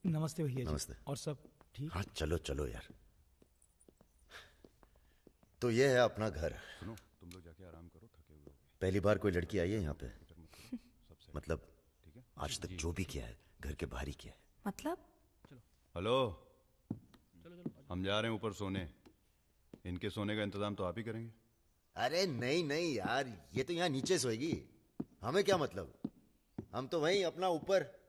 नमस्ते भैया जी। नमस्ते। और सब ठीक? हाँ चलो चलो यार। तो ये है अपना घर। सुनो, तुम लोग जाके आराम करो, थके हुए हो। पहली बार कोई लड़की आई है यहाँ पे? मतलब आज तक जो भी किया है घर के बाहर ही किया है। मतलब? हेलो, हम जा रहे हैं ऊपर सोने। इनके सोने का इंतजाम तो आप ही करेंगे। अरे नहीं नहीं यार, ये तो यहाँ नीचे सोएगी, हमें क्या मतलब, हम तो वहीं अपना ऊपर।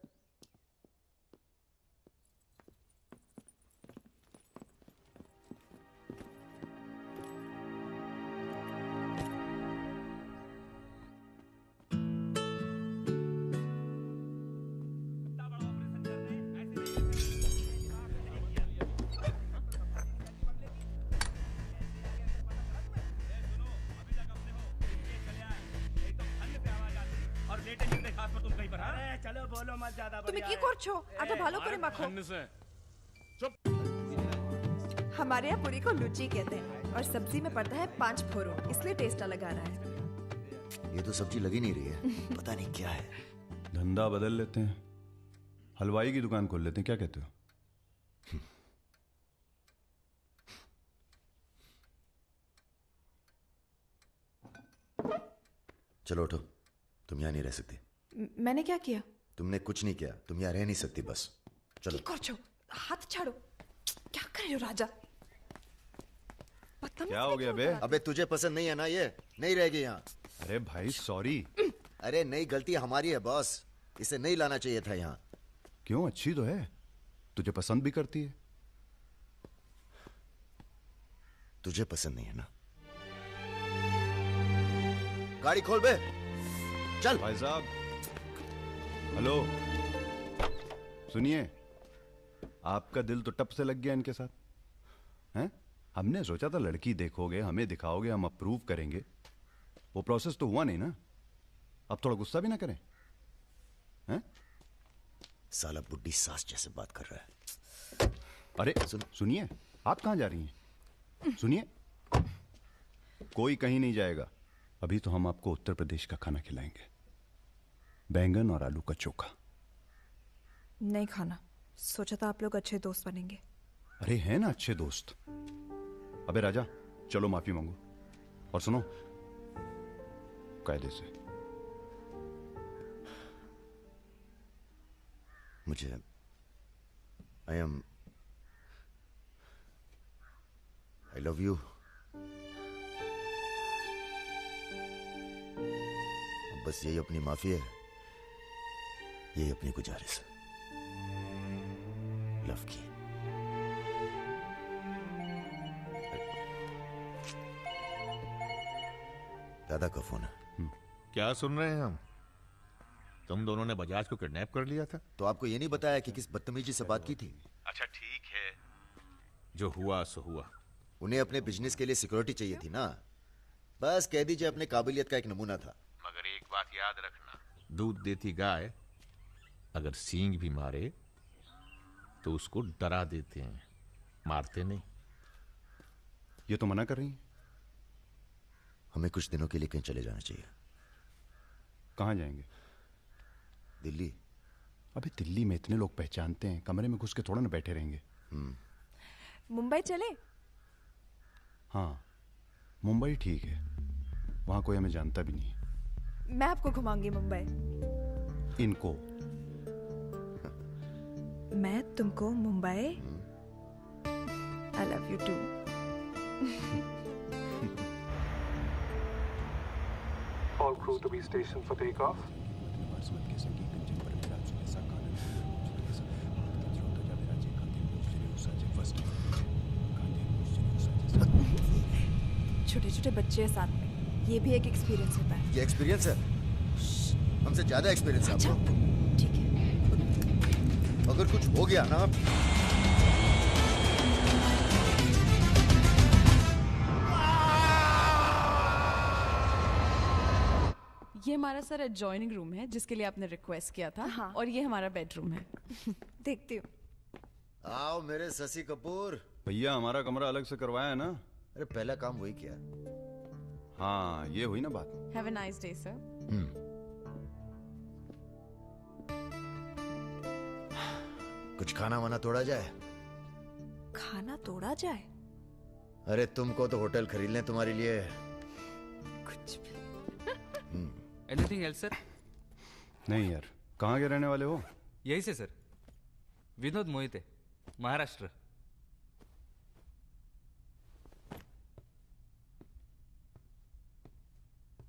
चलो बोलो मत ज्यादा। তুমি কি করছো? আটা ভালো করে মাখো। हमारे यहाँ पूरी को लुची कहते हैं और सब्जी में पड़ता है 5 फोरन, इसलिए टेस्ट अलग आ रहा है। ये तो सब्जी लगी नहीं रही है, पता नहीं क्या है। धंधा बदल लेते हैं, हलवाई की दुकान खोल लेते हैं, क्या कहते हो? चलो उठो, तुम यहाँ नहीं रह सकती। मैंने क्या किया? तुमने कुछ नहीं किया, तुम यहाँ रह नहीं सकती, बस चलो। কি করছো? हाथ छाड़ो। क्या कर रहे हो राजा? क्या हो गया बे? अबे तुझे पसंद नहीं है ना, ये नहीं रहेगी यहाँ। अरे भाई सॉरी। अरे नहीं, गलती हमारी है बॉस, इसे नहीं लाना चाहिए था यहाँ। क्यों, अच्छी तो है, तुझे पसंद भी करती है। तुझे पसंद नहीं है ना? गाड़ी खोल बे, चल। भाई साहब हेलो, सुनिए, आपका दिल तो टप से लग गया इनके साथ, हैं? हमने सोचा था लड़की देखोगे, हमें दिखाओगे, हम अप्रूव करेंगे। वो प्रोसेस तो हुआ नहीं ना। अब थोड़ा गुस्सा भी ना करें, हैं? साला बुड्ढी सास जैसे बात कर रहा है। अरे सुनिए, आप कहाँ जा रही हैं? सुनिए, कोई कहीं नहीं जाएगा। अभी तो हम आपको उत्तर प्रदेश का खाना खिलाएंगे, बैंगन और आलू का चोखा। नहीं खाना, सोचा था आप लोग अच्छे दोस्त बनेंगे। अरे हैं ना अच्छे दोस्त। अबे राजा, चलो माफी मांगो, और सुनो, कायदे से। मुझे आई लव यू। बस यही अपनी माफी है, यही अपनी गुजारिश है, लव की। दादा का फोन है। क्या सुन रहे हैं हम? तुम दोनों ने बजाज को किडनैप कर लिया था? तो आपको ये नहीं बताया कि किस बदतमीजी से बात की थी? अच्छा ठीक है, जो हुआ सो हुआ। उन्हें अपने बिजनेस के लिए सिक्योरिटी चाहिए थी ना, बस कह दीजिए अपने काबिलियत का एक नमूना था। मगर एक बात याद रखना, दूध देती गाय अगर सींग भी मारे तो उसको डरा देते हैं, मारते नहीं। ये तो मना कर रही हैं। हमें कुछ दिनों के लिए कहीं चले जाना चाहिए। कहाँ जाएंगे? दिल्ली। अबे दिल्ली में इतने लोग पहचानते हैं, कमरे में घुस के थोड़ा ना बैठे रहेंगे। मुंबई चले? हाँ, मुंबई ठीक है, वहां कोई हमें जानता भी नहीं है। मैं आपको घुमाऊंगी मुंबई। इनको? मैं तुमको Mumbai. I love you too. All crew to be stationed for takeoff. छोटे छोटे बच्चे हैं साथ में, ये भी एक एक्सपीरियंस होता है। ये एक्सपीरियंस है? हमसे ज्यादा एक्सपीरियंस है आपको। ठीक है। अगर कुछ हो गया ना, ये हमारा सर एडजॉइनिंग रूम है जिसके लिए आपने रिक्वेस्ट किया था। हाँ। और ये हमारा बेडरूम है। देखती हूँ। आओ मेरे शशि कपूर। भैया हमारा कमरा अलग से करवाया है ना? अरे पहला काम वही किया। हाँ, ये हुई ना बात। Have a nice day sir. कुछ खाना वाना तोड़ा जाए? खाना तोड़ा जाए? अरे तुमको तो होटल खरीद लें तुम्हारे लिए। कुछ भी। Anything else sir? नहीं यार, कहाँ के रहने वाले हो? यही से सर, विनोद मोहिते, महाराष्ट्र।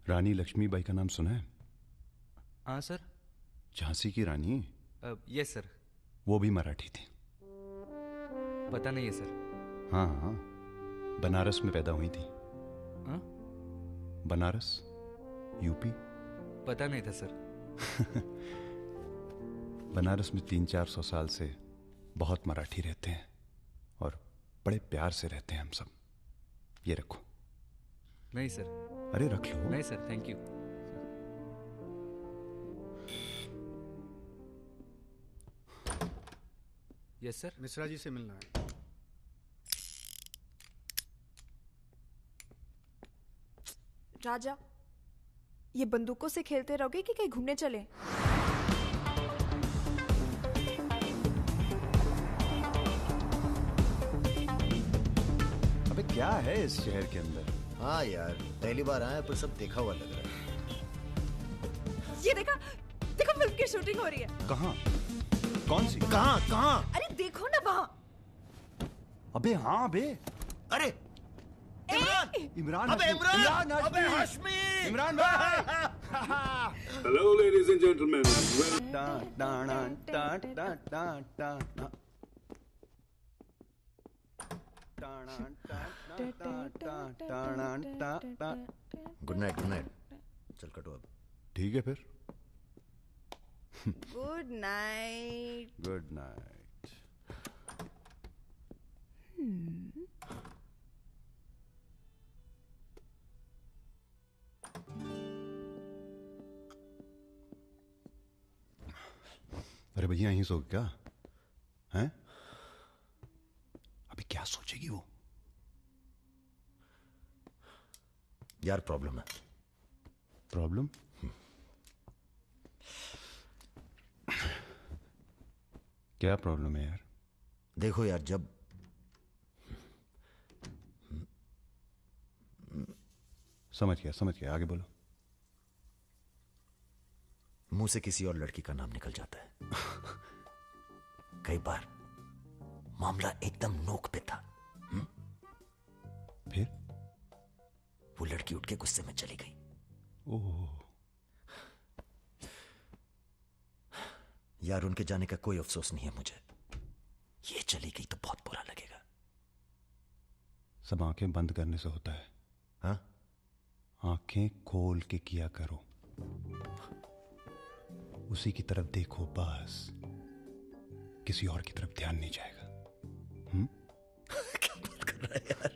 रानी लक्ष्मीबाई का नाम सुना है? हाँ सर। झांसी की रानी? Yes sir. वो भी मराठी थी। पता नहीं है सर। हाँ हाँ, बनारस में पैदा हुई थी। हाँ? बनारस, यूपी। पता नहीं था सर। बनारस में 300-400 साल से बहुत मराठी रहते हैं और बड़े प्यार से रहते हैं हम सब। ये रखो। नहीं सर। अरे रख लो। नहीं sir, thank you. Yes sir. Mishra ji से मिलना है। राजा, ये बंदूकों से खेलते रहोगे कि कहीं घूमने चले? अबे क्या है इस शहर के अंदर? हाँ यार, पहली बार आए पर सब देखा हुआ लग रहा है। ये देखा, देखो फिल्म की शूटिंग हो रही है। कहाँ? कौन सी? कहाँ? अरे देखो ना वहाँ। अबे हाँ बे। अरे इमरान अबे हाशमी। अबे हाशमी। इमरान भाई। Hello, ladies and gentlemen. Good night, good night. चल कटो अब। ठीक है फिर। Good night. Good night. अरे भैया यहीं सो क्या हैं? अभी क्या सोचेगी वो? यार प्रॉब्लम है। प्रॉब्लम? क्या प्रॉब्लम है यार? देखो यार, जब समझ गया, आगे बोलो। मुंह से किसी और लड़की का नाम निकल जाता है। कई बार मामला एकदम नोक पे था। फिर वो लड़की उठ के गुस्से में चली गई। ओह यार, उनके जाने का कोई अफसोस नहीं है मुझे। ये चली गई तो बहुत बुरा लगेगा। सब आंखें बंद करने से होता है। हाँ? आंखें खोल के किया करो, उसी की तरफ देखो बस, किसी और की तरफ ध्यान नहीं जाएगा। क्या बात कर रहा है यार?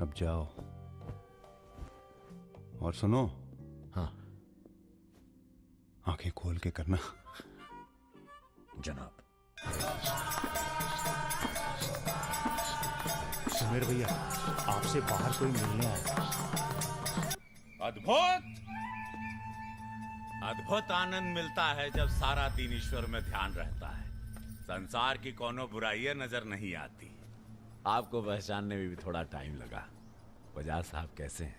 अब जाओ और सुनो। हाँ, आंखें खोल के करना। जनाब। सुमेर भैया, आपसे बाहर कोई मिलने आया। अद्भुत अद्भुत आनंद मिलता है जब सारा दिन ईश्वर में ध्यान रहता है। संसार की कोनो बुराइयां नजर नहीं आती। आपको पहचानने में भी थोड़ा टाइम लगा। बजाज साहब कैसे हैं?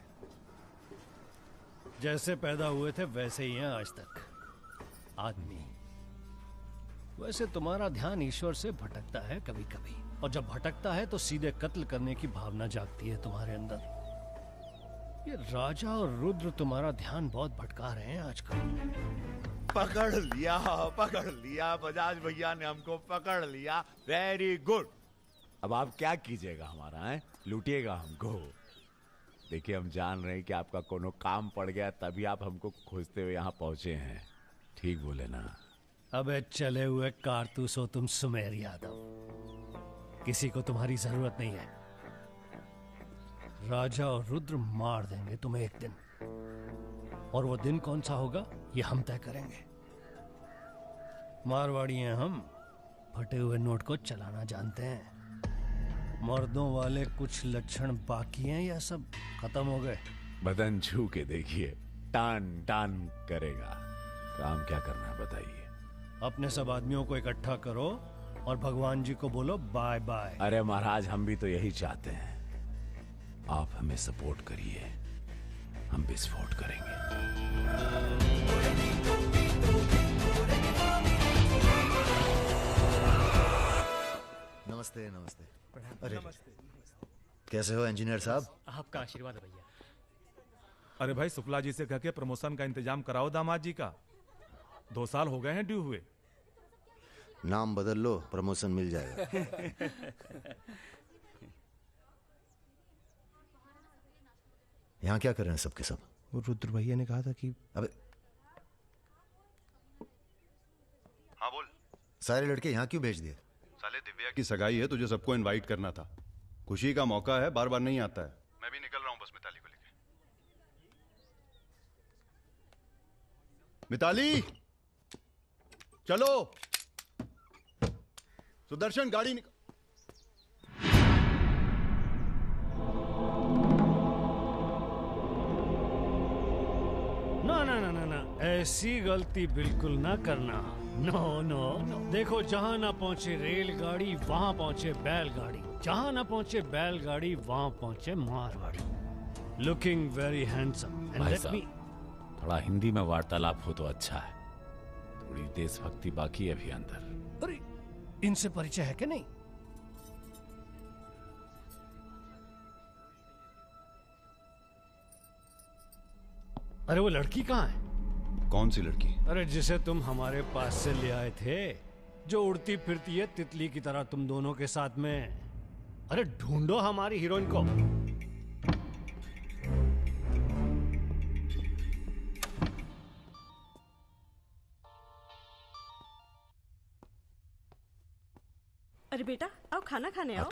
जैसे पैदा हुए थे वैसे ही हैं आज तक। आदमी। वैसे तुम्हारा ध्यान ईश्वर से भटकता है कभी कभी, और जब भटकता है तो सीधे कत्ल करने की भावना जागती है तुम्हारे अंदर। ये राजा और रुद्र तुम्हारा ध्यान बहुत भटका रहे हैं आजकल। पकड़ लिया बजाज भैया ने हमको पकड़ लिया। Very good. अब आप क्या कीजिएगा हमारा है? लूटिएगा हमको। देखिए हम जान रहे हैं कि आपका कोनो काम पड़ गया, तभी आप हमको खोजते हुए यहाँ पहुंचे हैं। ठीक बोले ना? अबे चले हुए कारतूस हो तुम सुमेर यादव। किसी को तुम्हारी जरूरत नहीं है। राजा और रुद्र मार देंगे तुम्हें एक दिन, और वो दिन कौन सा होगा ये हम तय करेंगे। मारवाड़ी हैं हम, फटे हुए नोट को चलाना जानते हैं। मर्दों वाले कुछ लक्षण बाकी हैं या सब खत्म हो गए? बदन छू के देखिए, टान टान करेगा। काम क्या करना है बताइए? अपने सब आदमियों को इकट्ठा करो और भगवान जी को बोलो बाय बाय। अरे महाराज, हम भी तो यही चाहते हैं। आप हमें सपोर्ट करिए, हम विस्फोट करेंगे। नमस्ते नमस्ते। अरे कैसे हो इंजीनियर साहब? आपका आशीर्वाद है भैया। अरे भाई, शुक्ला जी से कह के प्रमोशन का इंतजाम कराओ दामाद जी का। 2 साल हो गए हैं ड्यू हुए। नाम बदल लो, प्रमोशन मिल जाएगा। यहाँ क्या कर रहे हैं सबके सब? वो रुद्र भैया ने कहा था कि अबे हाँ बोल। सारे लड़के यहाँ क्यों भेज दिए? साले दिव्या की सगाई है, तुझे सबको इनवाइट करना था। खुशी का मौका है, बार बार नहीं आता है। मैं भी निकल रहा हूँ बस मिताली को लेके। मिताली चलो। सुदर्शन गाड़ी निकल। ना ना ना ना ना, ऐसी गलती बिल्कुल ना करना। No no no. देखो, जहां ना पहुंचे रेलगाड़ी वहां पहुंचे बैलगाड़ी, जहां ना पहुंचे बैलगाड़ी वहां पहुंचे Marwari. Looking very handsome. And भाई लेट मी। साहब, थोड़ा हिंदी में वार्तालाप हो तो अच्छा है। थोड़ी देशभक्ति बाकी है अभी अंदर। अरे इनसे परिचय है कि नहीं? अरे वो लड़की कहाँ है? कौन सी लड़की? अरे जिसे तुम हमारे पास से ले आए थे, जो उड़ती फिरती है तितली की तरह तुम दोनों के साथ में। अरे ढूंढो हमारी हीरोइन को। अरे बेटा आओ, खाना खाने आओ।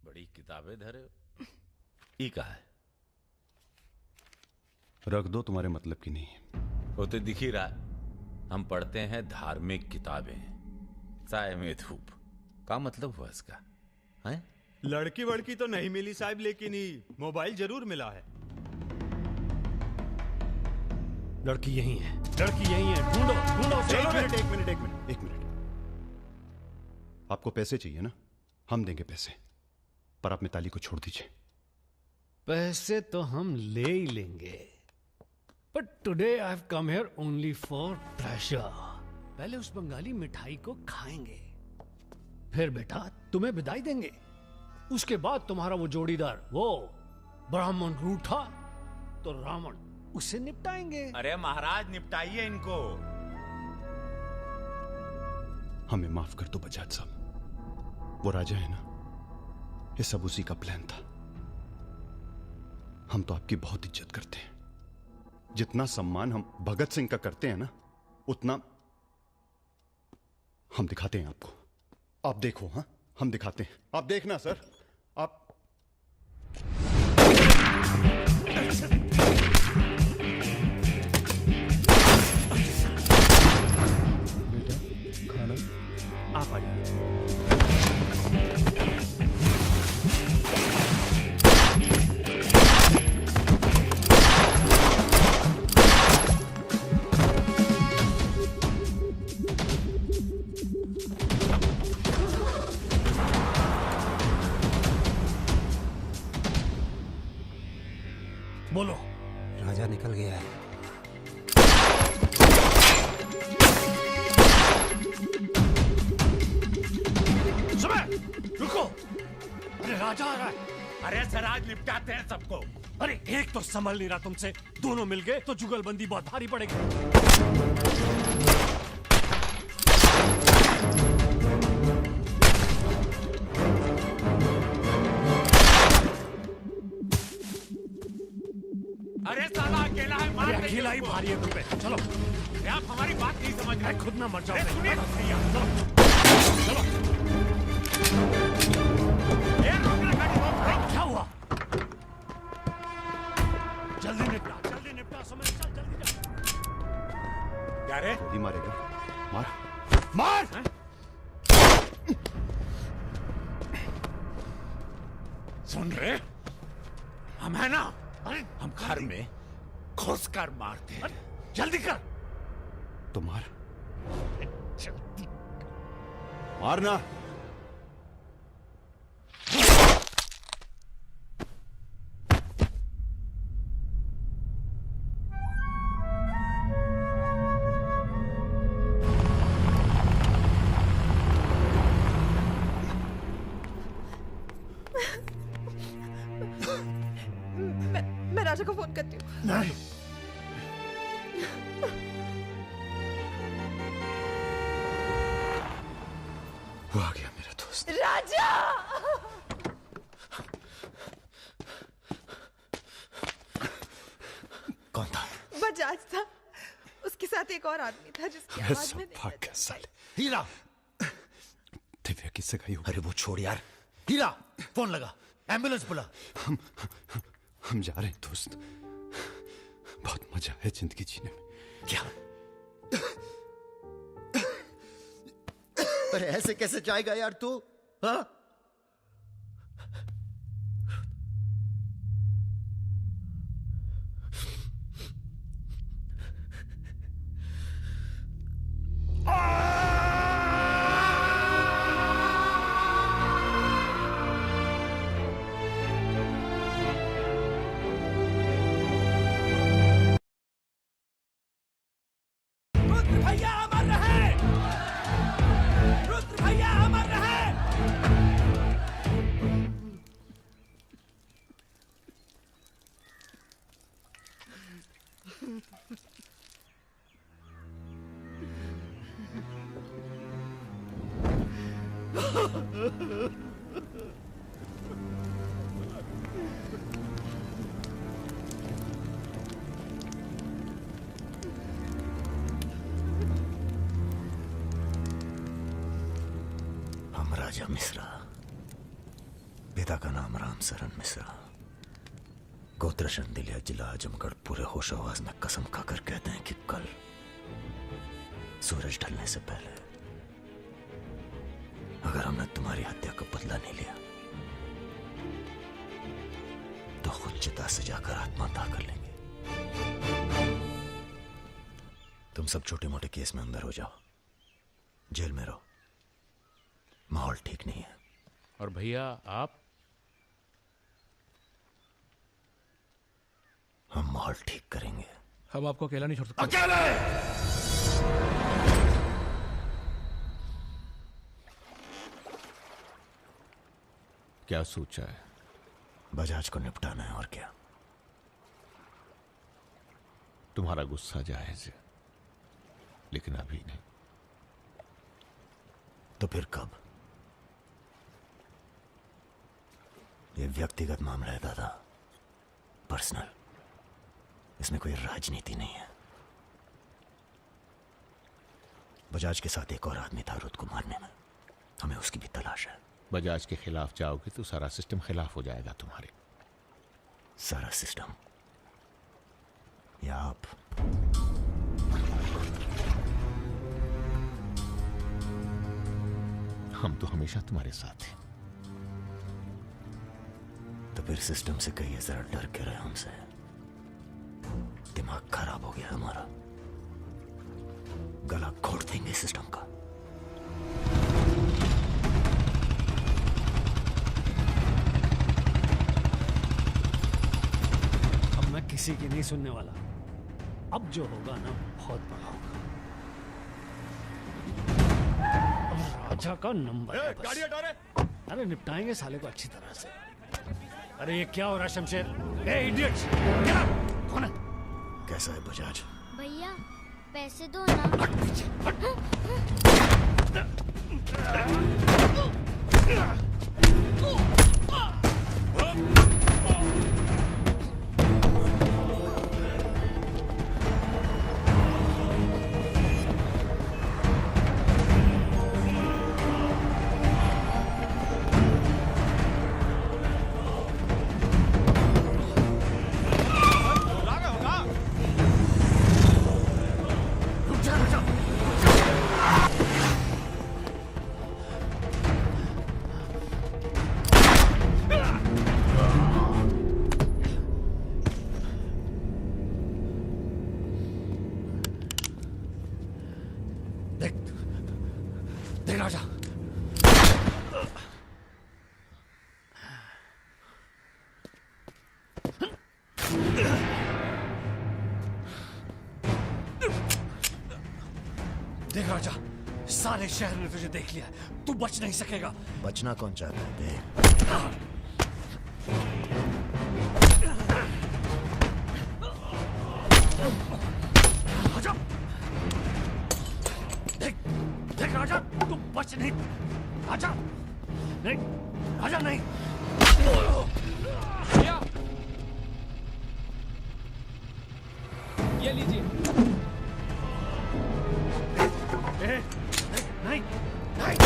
बड़ी किताबें धरे हो। ई का है? रख दो, तुम्हारे मतलब की नहीं है। वो तो दिख ही रहा। हम पढ़ते हैं धार्मिक किताबें, साय में धूप। का मतलब हुआ इसका? हैं? लड़की वड़की तो नहीं मिली साहब, लेकिन ही मोबाइल जरूर मिला है। लड़की यही है, लड़की यही है। ढूंढो ढूंढो। एक मिनट। आपको पैसे चाहिए ना? हम देंगे पैसे, पर आप मिताली को छोड़ दीजिए। पैसे तो हम ले ही लेंगे, but today I have come here only for pleasure. पहले उस बंगाली मिठाई को खाएंगे, फिर बेटा तुम्हें विदाई देंगे। उसके बाद तुम्हारा वो जोड़ीदार, वो ब्राह्मण रूठा तो रावण, उसे निपटाएंगे। अरे महाराज, निपटाइए इनको। हमें माफ कर दो बजाज साहब, वो राजा है ना, ये सब उसी का प्लान था। हम तो आपकी बहुत इज्जत करते हैं। जितना सम्मान हम भगत सिंह का करते हैं ना, उतना हम दिखाते हैं आपको। आप देखो, हाँ हम दिखाते हैं, आप देखना सर। आप निकल गया है। सुबह रुको, अरे राजा आ रहा है। अरे सर आज निपटाते हैं सबको। अरे एक तो संभल नहीं रहा तुमसे, दोनों मिल गए तो जुगलबंदी बहुत भारी पड़ेगी। अरे साला अकेला है, मार अरे अकेला ही भारी है तुम पे। चलो अरे आप हमारी बात नहीं समझ रहे। खुद ना मर जाओ। अरे सुनिए भैया चलो चलो। क्या हुआ? जल्दी निपटा समय चल, जल्दी जा। क्या रे? जल्दी मारेगा, मार मार। सुन रहे, हम है ना, हम घर में घुस कर मारते हैं। जल्दी कर। तो मार, जल्दी मारना। मैं राजा को फोन करती हूँ। नहीं, वो आ गया मेरा दोस्त। राजा! कौन था? बजाज था, उसके साथ एक और आदमी था जिसकी आवाज में भाग गया साले। हीरा, दिव्या किससे गई हो? अरे वो छोड़ यार। हीरा फोन लगा, एम्बुलेंस बुला। हम जा रहे हैं दोस्त, बहुत मजा है जिंदगी जीने में। क्या? अरे ऐसे कैसे जाएगा यार तू? हाँ? भैया अमर रहे, रुद्र भैया अमर रहे। हम राजा मिश्रा, पिता का नाम राम सरन मिश्रा, गोत्र शंदिलिया, जिला आजमगढ़, पूरे होश आवाज में कसम खाकर कहते हैं कि कल सूरज ढलने से पहले अगर हमने तुम्हारी हत्या का बदला नहीं लिया तो खुद चिता से जाकर आत्महत्या कर लेंगे। तुम सब छोटे मोटे केस में अंदर हो जाओ, जेल में रहो, माहौल ठीक नहीं है। और भैया आप? हम माहौल ठीक करेंगे। हम आपको अकेला नहीं छोड़ सकते। अकेले! क्या सोचा है? बजाज को निपटाना है और क्या। तुम्हारा गुस्सा जायज है, लेकिन अभी नहीं। तो फिर कब? ये व्यक्तिगत मामला है दादा, पर्सनल। इसमें कोई राजनीति नहीं है। बजाज के साथ एक और आदमी था रुद्र को मारने में, हमें उसकी भी तलाश है। बजाज के खिलाफ जाओगे तो सारा सिस्टम खिलाफ हो जाएगा तुम्हारे। सारा सिस्टम या आप? हम तो हमेशा तुम्हारे साथ हैं। तो फिर सिस्टम से कहिए जरा डर के रहे हमसे। दिमाग खराब हो गया हमारा, गला घोट देंगे सिस्टम का। अब मैं किसी की नहीं सुनने वाला। अब जो होगा ना बहुत बड़ा होगा। अब राजा का नंबर है बस। गाड़ी हटा रे। अरे निपटाएंगे साले को अच्छी तरह से। अरे ये क्या हो रहा है शमशेर? ए इडियट्स! क्या? कौन है? कैसा है बजाज? भैया पैसे दो ना। देख राजा, देख राजा, सारे शहर ने तुझे देख लिया, तू बच नहीं सकेगा। बचना कौन चाहता है? देख देख देख राजा, तू बच नहीं। राजा नहीं, राजा नहीं। ये लीजिए। नहीं नहीं।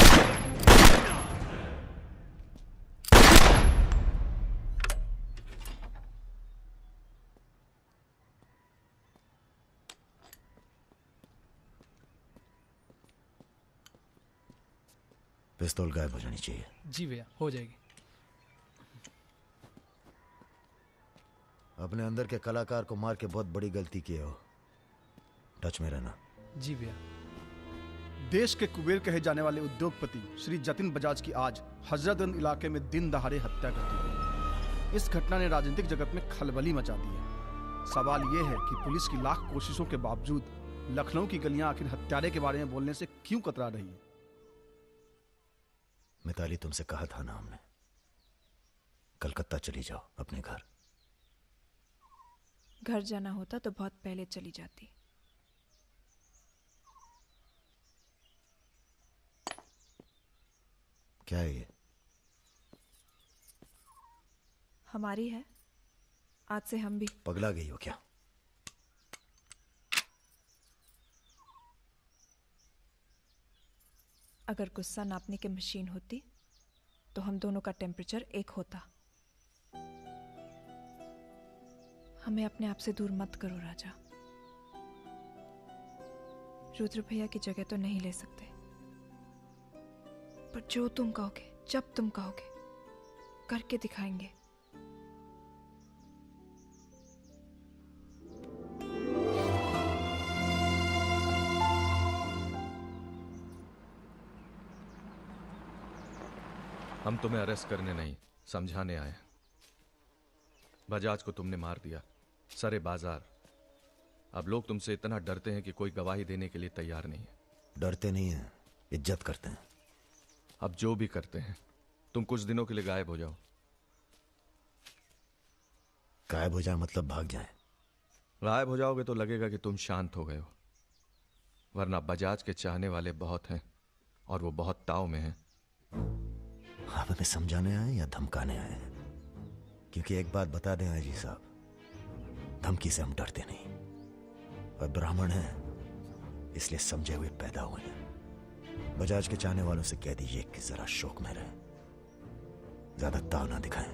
पिस्तौल गायब हो जानी चाहिए। जी भैया, हो जाएगी। अपने अंदर के कलाकार को मार के बहुत बड़ी गलती किए हो, टच में रहना। जी भैया। देश के कुबेर कहे जाने वाले उद्योगपति श्री जतिन बजाज की आज हजरतगंज इलाके में दिन दहाड़े हत्या कर दी गई। इस घटना ने राजनीतिक जगत में खलबली मचा दी है। सवाल यह है कि पुलिस की लाख कोशिशों के बावजूद लखनऊ की गलियां आखिर हत्यारे के बारे में बोलने से क्यों कतरा रही है? मिताली, तुमसे कहा था ना हमने, कलकत्ता चली जाओ अपने घर। घर जाना होता तो बहुत पहले चली जाती। क्या है ये? हमारी है, आज से हम भी। पगला गई हो क्या? अगर गुस्सा नापने की मशीन होती तो हम दोनों का टेम्परेचर एक होता। हमें अपने आप से दूर मत करो राजा। रुद्र भैया की जगह तो नहीं ले सकते, पर जो तुम कहोगे, जब तुम कहोगे, करके दिखाएंगे। हम तुम्हें अरेस्ट करने नहीं, समझाने आए। बजाज को तुमने मार दिया, सरे बाजार। अब लोग तुमसे इतना डरते हैं कि कोई गवाही देने के लिए तैयार नहीं है। डरते नहीं हैं, इज्जत करते हैं। अब जो भी करते हैं, तुम कुछ दिनों के लिए गायब हो जाओ। गायब हो जाए मतलब भाग जाए? गायब हो जाओगे तो लगेगा कि तुम शांत हो गए हो, वरना बजाज के चाहने वाले बहुत हैं और वो बहुत ताव में हैं। आप हमें समझाने आए या धमकाने आए हैं? क्योंकि एक बात बता दें अजी साहब, धमकी से हम डरते नहीं, और ब्राह्मण हैं इसलिए समझे हुए पैदा हुए हैं। बजाज के चाहने वालों से कह दीजिए कि जरा शौक में रहे, ज्यादा ताव ना दिखाएं,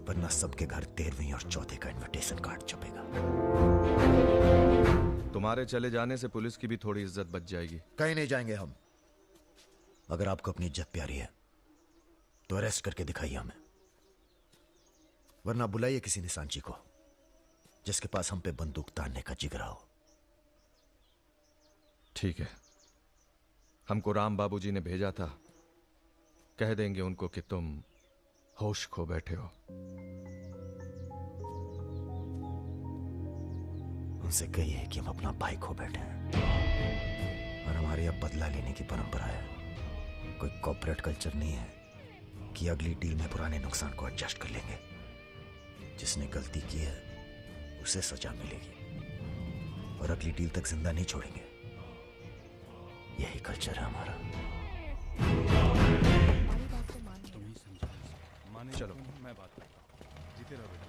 वरना सबके घर 13वीं और 4थे का इनविटेशन कार्ड छपेगा। तुम्हारे चले जाने से पुलिस की भी थोड़ी इज्जत बच जाएगी। कहीं नहीं जाएंगे हम। अगर आपको अपनी इज्जत प्यारी है तो अरेस्ट करके दिखाइए हमें, वरना बुलाइए किसी निशानची को जिसके पास हम पे बंदूक तानने का जिगरा हो। ठीक है, हमको राम बाबूजी ने भेजा था, कह देंगे उनको कि तुम होश खो बैठे हो। उनसे कहिए कि हम अपना भाई खो बैठे हैं और हमारी अब बदला लेने की परंपरा है। कोई कॉर्पोरेट कल्चर नहीं है कि अगली डील में पुराने नुकसान को एडजस्ट कर लेंगे। जिसने गलती की है उसे सजा मिलेगी और अगली डील तक जिंदा नहीं छोड़ेंगे। यही कल्चर है हमारा। चलो मैं बात जीते रहो बेटा।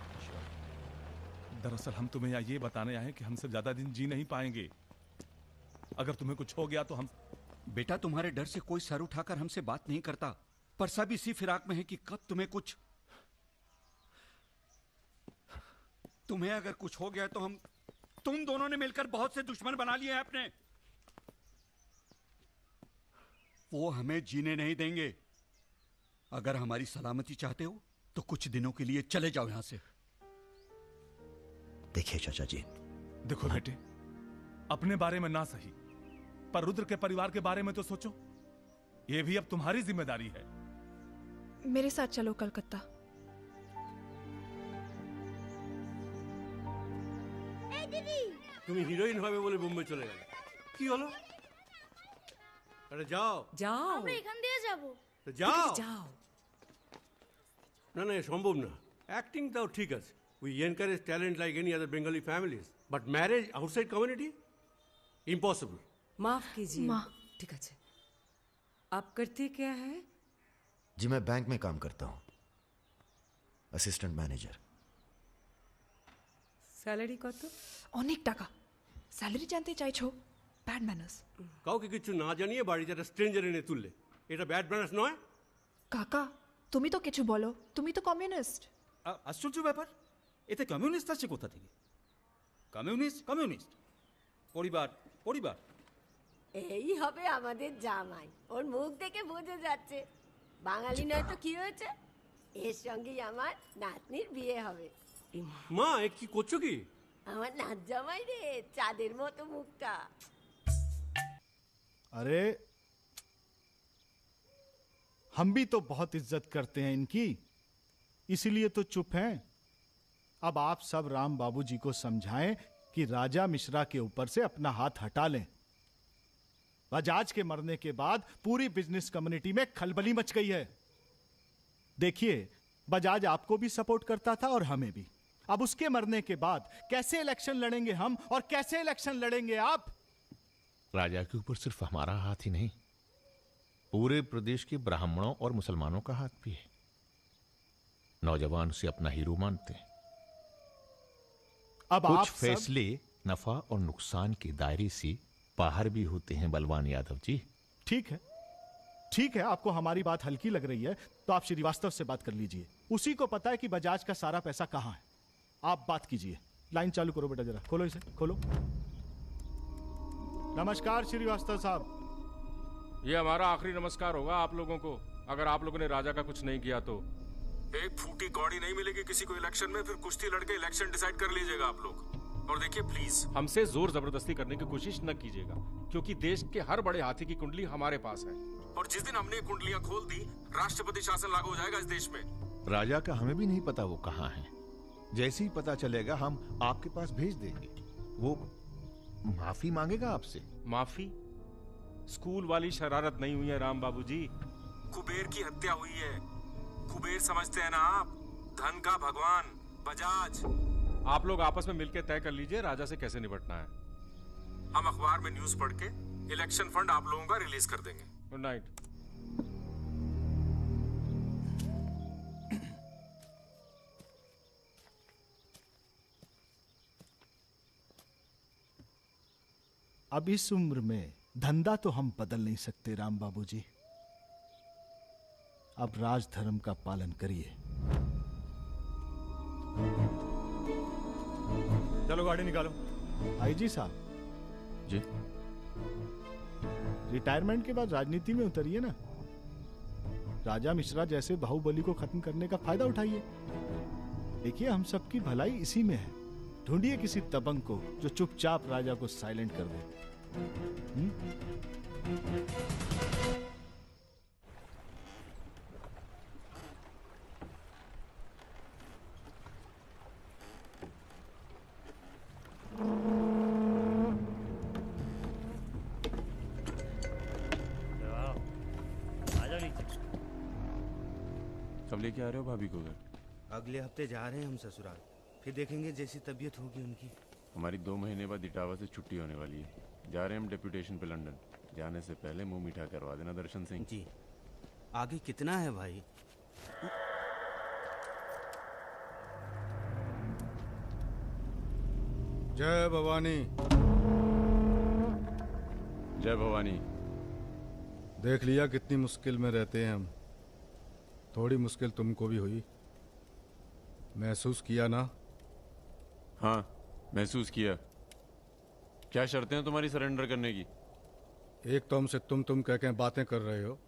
दरअसल हम तुम्हें ये बताने आए हैं कि हमसे ज्यादा दिन जी नहीं पाएंगे। अगर तुम्हें कुछ हो गया तो हम। बेटा तुम्हारे डर से कोई सर उठाकर हमसे बात नहीं करता, पर सब इसी फिराक में है कि कब तुम्हें कुछ। तुम्हें अगर कुछ हो गया तो तुम दोनों ने मिलकर बहुत से दुश्मन बना लिए हैं अपने। वो हमें जीने नहीं देंगे। अगर हमारी सलामती चाहते हो तो कुछ दिनों के लिए चले जाओ यहां से। देखिए चाचा जी। देखो बेटे, अपने बारे में ना सही पर रुद्र के परिवार के बारे में तो सोचो। ये भी अब तुम्हारी जिम्मेदारी है। मेरे साथ चलो कलकत्ता। তুমি হিরোইন হবে বলে বোম্বে চলে গেলে, কি হলো? আরে যাও যাও, আমরা এখান দিয়ে যাব। তো যাও যাও। না না, এ সম্ভব না। অ্যাক্টিং তাও ঠিক আছে, we encourage talent like any other Bengali families, but marriage outside community impossible. माफ कीजिए। ठीक है। आप करते क्या है? जी मैं बैंक में काम करता हूं, असिस्टेंट मैनेजर। স্যালারি কত? অনেক টাকা। স্যালারি জানতে চাইছো? Bad manners. কাউকে কিছু না জানিয়ে বাড়িতে একটা স্ট্রেঞ্জার এনে তুললে এটা ব্যাড ম্যানার্স নয়? কাকা তুমি তো কিছু বলো, তুমি তো কমিউনিস্ট। আশ্চর্য ব্যাপার, এতে কমিউনিস্ট আছে কোথা থেকে? কমিউনিস্ট পরিবার পরিবার। এই হবে আমাদের জামাই, ওর মুখ দেখে বোঝা যাচ্ছে। বাঙালি নয় তো কি হয়েছে, এর সঙ্গেই আমার নাতনির বিয়ে হবে। মা এ কি করছো কি? আমার নাত জামাই রে, চাঁদের মতো মুখটা। अरे हम भी तो बहुत इज्जत करते हैं इनकी, इसीलिए तो चुप हैं। अब आप सब राम बाबूजी को समझाएं कि राजा मिश्रा के ऊपर से अपना हाथ हटा लें। बजाज के मरने के बाद पूरी बिजनेस कम्युनिटी में खलबली मच गई है। देखिए बजाज आपको भी सपोर्ट करता था और हमें भी। अब उसके मरने के बाद कैसे इलेक्शन लड़ेंगे हम और कैसे इलेक्शन लड़ेंगे आप? राजा के ऊपर सिर्फ हमारा हाथ ही नहीं, पूरे प्रदेश के ब्राह्मणों और मुसलमानों का हाथ भी है। नौजवान उसे अपना हीरो मानते हैं। अब कुछ आप फैसले नफा और नुकसान के दायरे से बाहर भी होते हैं बलवान यादव जी। ठीक है, आपको हमारी बात हल्की लग रही है तो आप श्रीवास्तव से बात कर लीजिए। उसी को पता है कि बजाज का सारा पैसा कहां है। आप बात कीजिए। लाइन चालू करो बेटा, जरा खोलो इसे, खोलो। नमस्कार श्रीवास्तव साहब। ये हमारा आखिरी नमस्कार होगा आप लोगों को, अगर आप लोगों ने राजा का कुछ नहीं किया तो। एक फूटी कौड़ी नहीं मिलेगी किसी को इलेक्शन में, फिर कुश्ती लड़के इलेक्शन डिसाइड कर लीजिएगा आप लोग। और देखिए प्लीज हमसे जोर जबरदस्ती करने की कोशिश न कीजिएगा, क्योंकि देश के हर बड़े हाथी की कुंडली हमारे पास है, और जिस दिन हमने कुंडलियां खोल दी राष्ट्रपति शासन लागू हो जाएगा इस देश में। राजा का हमें भी नहीं पता वो कहाँ है। जैसे ही पता चलेगा हम आपके पास भेज देंगे। वो माफी मांगेगा आपसे। माफी? स्कूल वाली शरारत नहीं हुई है राम बाबूजी, कुबेर की हत्या हुई है। कुबेर समझते हैं ना आप, धन का भगवान बजाज। आप लोग आपस में मिलकर तय कर लीजिए राजा से कैसे निपटना है। हम अखबार में न्यूज पढ़ के इलेक्शन फंड आप लोगों का रिलीज कर देंगे। Good night. अब इस उम्र में धंधा तो हम बदल नहीं सकते राम बाबूजी। अब राजधर्म का पालन करिए। चलो गाड़ी निकालो। आईजी साहब जी, रिटायरमेंट के बाद राजनीति में उतरिए ना। राजा मिश्रा जैसे बाहुबली को खत्म करने का फायदा उठाइए। देखिए हम सबकी भलाई इसी में है। ढूंढिए किसी दबंग को जो चुपचाप राजा को साइलेंट कर दे। कब लेके आ रहे हो भाभी को घर? अगले हफ्ते जा रहे हैं हम ससुराल, फिर देखेंगे जैसी तबीयत होगी उनकी। हमारी 2 महीने बाद इटावा से छुट्टी होने वाली है। जा रहे हैं हम डेप्यूटेशन पे लंदन। जाने से पहले मुंह मीठा करवा देना दर्शन सिंह जी। आगे कितना है भाई? जय भवानी। जय भवानी। देख लिया कितनी मुश्किल में रहते हैं हम। थोड़ी मुश्किल तुमको भी हुई, महसूस किया ना? हाँ, महसूस किया। क्या शर्तें हैं तुम्हारी सरेंडर करने की? एक तो हमसे तुम कह के बातें कर रहे हो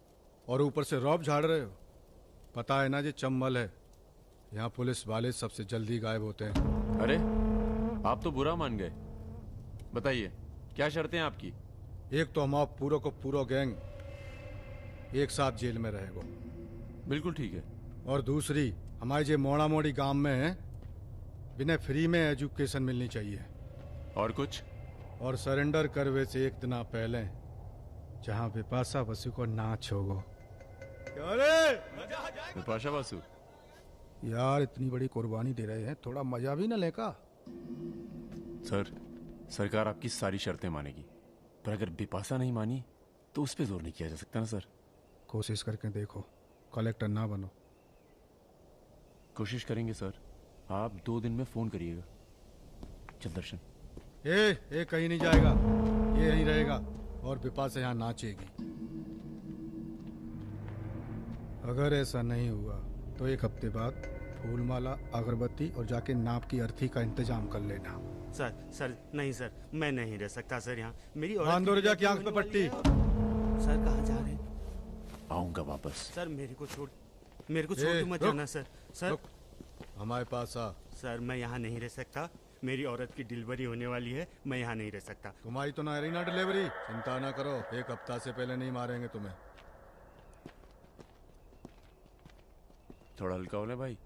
और ऊपर से रौब झाड़ रहे हो। पता है ना ये चंबल है, यहाँ पुलिस वाले सबसे जल्दी गायब होते हैं। अरे आप तो बुरा मान गए। बताइए क्या शर्तें हैं आपकी? एक तो हम आप पूरा को पूरा गैंग एक साथ जेल में रहेगो। बिल्कुल ठीक है। और दूसरी, हमारे जो मोड़ा मोड़ी गांव में है, बिना फ्री में एजुकेशन मिलनी चाहिए। और कुछ? और सरेंडर करवे से एक दिन पहले जहाँ बिपाशा बसु को नाच होगो। बिपाशा बसु यार इतनी बड़ी कुर्बानी दे रहे हैं, थोड़ा मजा भी न लेगा? सर, सरकार आपकी सारी शर्तें मानेगी, पर अगर बिपाशा नहीं मानी तो उस पर जोर नहीं किया जा सकता ना सर। कोशिश करके देखो, कलेक्टर ना बनो। कोशिश करेंगे सर। आप 2 दिन में फोन करिएगा। चल दर्शन। ए कहीं नहीं जाएगा, ये यहीं रहेगा और बिपाशा यहाँ नाचेगी। अगर ऐसा नहीं हुआ तो 1 हफ्ते बाद फूलमाला, अगरबत्ती और जाके नाप की अर्थी का इंतजाम कर लेना। सर नहीं सर, मैं नहीं रह सकता सर यहाँ। मेरी औरत की आंख पे पट्टी। सर कहाँ जा रहे हैं? आऊंगा वापस। सर मेरे को छोड़ के मत जाना सर। सर हमारे पास आ। सर मैं यहाँ नहीं रह सकता, मेरी औरत की डिलीवरी होने वाली है, मैं यहाँ नहीं रह सकता। तुम्हारी तो ना रही ना डिलीवरी, चिंता ना करो, 1 हफ्ता से पहले नहीं मारेंगे तुम्हें। थोड़ा हल्का हो ले भाई।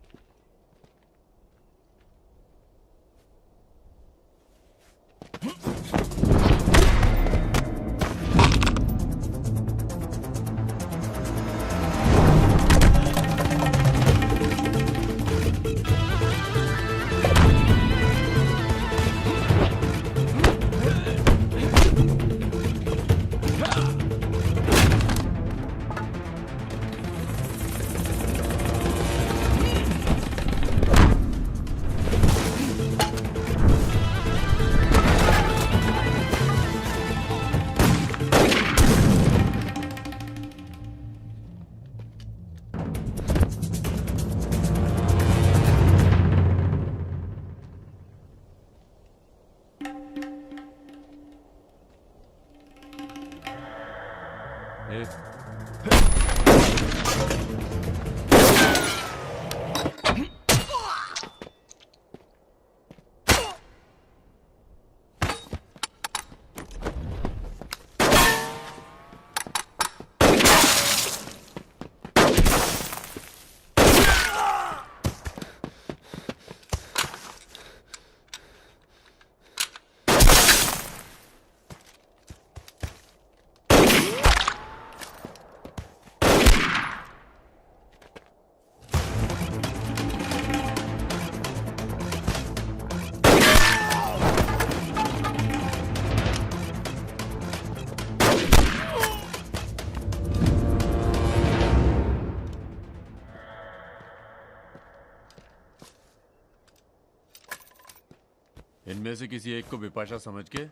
इनमें से किसी एक को बिपाशा समझ के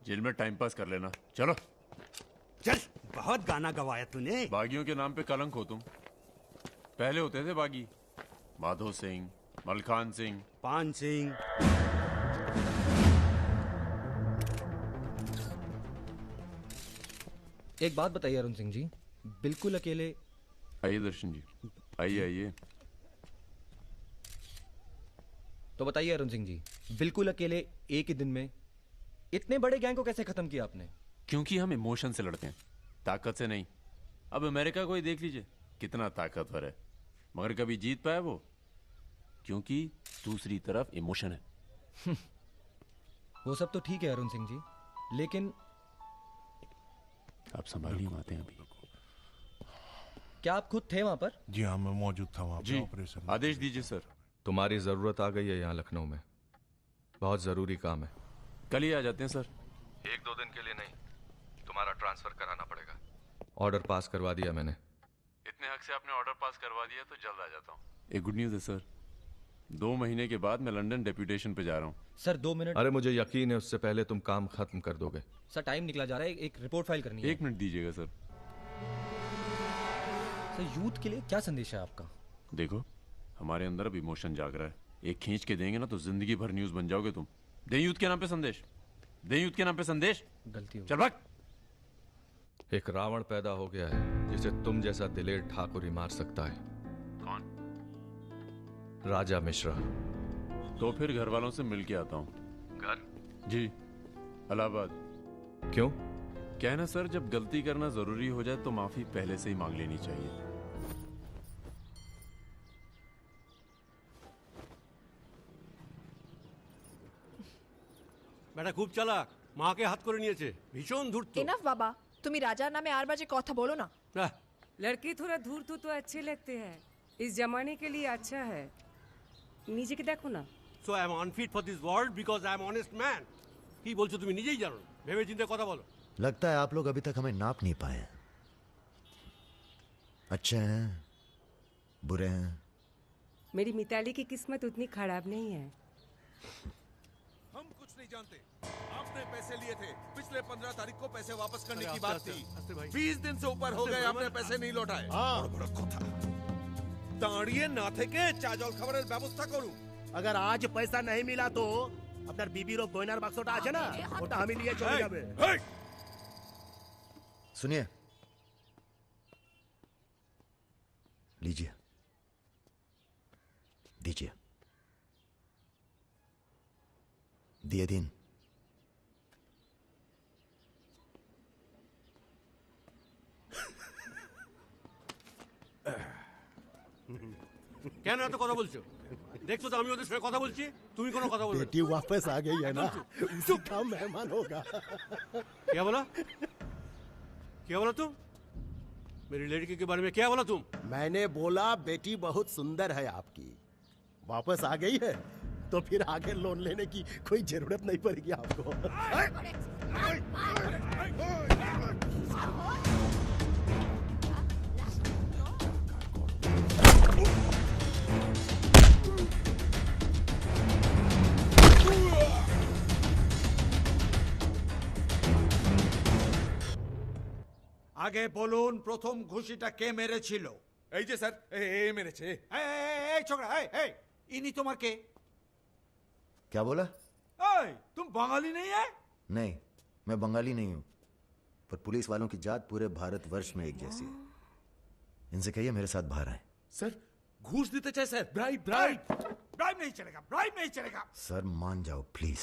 जेल में टाइम पास कर लेना। चलो चल। बहुत गाना गवाया तूने। बागियों के नाम पे कलंक हो तुम। पहले होते थे बागी, माधो सिंह, मलखान सिंह, पान सिंह। एक बात बताइए अरुण सिंह जी, बिल्कुल अकेले। आइए दर्शन जी, आइए आइए। तो बताइए अरुण सिंह जी, बिल्कुल अकेले एक ही दिन में इतने बड़े गैंग को कैसे खत्म किया आपने? क्योंकि हम इमोशन से लड़ते हैं, ताकत से नहीं। अब अमेरिका को ही देख लीजिए, कितना ताकतवर है, मगर कभी जीत पाया वो? क्योंकि दूसरी तरफ इमोशन है। वो सब तो ठीक है अरुण सिंह जी, लेकिन आप संभालिए, आते हैं अभी। क्या आप खुद थे वहाँ पर? जी हाँ, मैं मौजूद था वहाँ जी, पे ऑपरेशन। आदेश दीजिए सर। तुम्हारी जरूरत आ गई है यहाँ लखनऊ में, बहुत जरूरी काम है। कल ही आ जाते हैं सर। 1-2 दिन के लिए नहीं, तुम्हारा ट्रांसफर कराना पड़ेगा। ऑर्डर पास करवा दिया मैंने। इतने हक से आपने ऑर्डर पास करवा दिया तो जल्द आ जाता हूँ। एक गुड न्यूज़ है सर, 2 महीने के बाद मैं लंदन डेप्यूटेशन पे जा रहा हूँ। Sir 2 minute. अरे मुझे यकीन है उससे पहले तुम काम खत्म कर दोगे। सर टाइम निकला जा रहा है, एक रिपोर्ट फाइल करनी है। 1 मिनट दीजिएगा सर। सर यूथ के लिए क्या संदेश है आपका? देखो, हमारे अंदर अब इमोशन जाग रहा है, एक खींच के देंगे ना तो जिंदगी भर न्यूज बन जाओगे तुम। दे यूथ के नाम पे संदेश, दे यूथ के नाम पे संदेश। गलती हो चल भाग। एक रावण पैदा हो गया है जिसे तुम जैसा दिलेर ठाकुर ही मार सकता है। कौन? राजा मिश्रा। तो फिर घर वालों से मिल के आता हूँ। घर? जी, इलाहाबाद। क्यों? क्या है ना सर, जब गलती करना जरूरी हो जाए तो माफी पहले से ही मांग लेनी चाहिए। বেটা খুব চালাক, মাকে হাত করে নিয়েছে, ভীষণ ধূর্ত। এনাফ বাবা, তুমি রাজার নামে আর বাজে কথা বলো না। लड़के थोड़ा धूर्त तो अच्छे लगते हैं, इस जमाने के लिए अच्छा है। नीचे के देखो ना। So I am unfit for this world because I am honest man. কি বলছো তুমি নিজেই জানো, ভেবে চিন্তে কথা বলো। लगता है आप लोग अभी तक हमें नाप नहीं पाए। अच्छे हैं, बुरे हैं। मेरी मिताली की किस्मत उतनी खराब नहीं है। हम कुछ नहीं जानते। आपने पैसे लिए थे, पिछले 15 तारीख को पैसे वापस करने की बात थी। 20 दिन से ऊपर हो गए, आपने पैसे नहीं लौटाए। बड़ा কথা। দাঁড়িয়ে না থেকে চা জল খাবারের ব্যবস্থা করুন। अगर आज पैसा नहीं मिला तो আপনার বিবির গয়নার বাক্সটা আছে না, ওটা আমি নিয়ে চলে যাবে। सुनिए, लीजिए, दीजिए। दिए दिन। কেন এত কথা বলছো? দেখছো তো আমি ওদের সঙ্গে কথা বলছি, তুমি কোনো কথা বলবে? बेटी वापस आ गई है ना, उसी का मेहमान होगा। क्या बोला? क्या बोला तुम? मेरी लड़की के बारे में क्या बोला तुम? मैंने बोला बेटी बहुत सुंदर है आपकी, वापस आ गई है तो फिर आगे लोन लेने की कोई जरूरत नहीं पड़ेगी आपको। আগে বলুন প্রথম ঘুষিটা কে মেরেছিল? এই যে স্যার, এ মেরেছে। এই ছোকরা, এই ইনি তোমার কে? क्या बोला? तुम बंगाली नहीं है? नहीं, मैं बंगाली नहीं हूं, पर पुलिस वालों की जात पूरे भारतवर्ष में एक जैसी है। इनसे कहिए मेरे साथ बाहर आए। सर घूस देते चाहे सर, ब्राइब ब्राइब ब्राइब नहीं चलेगा, ब्राइब नहीं चलेगा। सर मान जाओ प्लीज।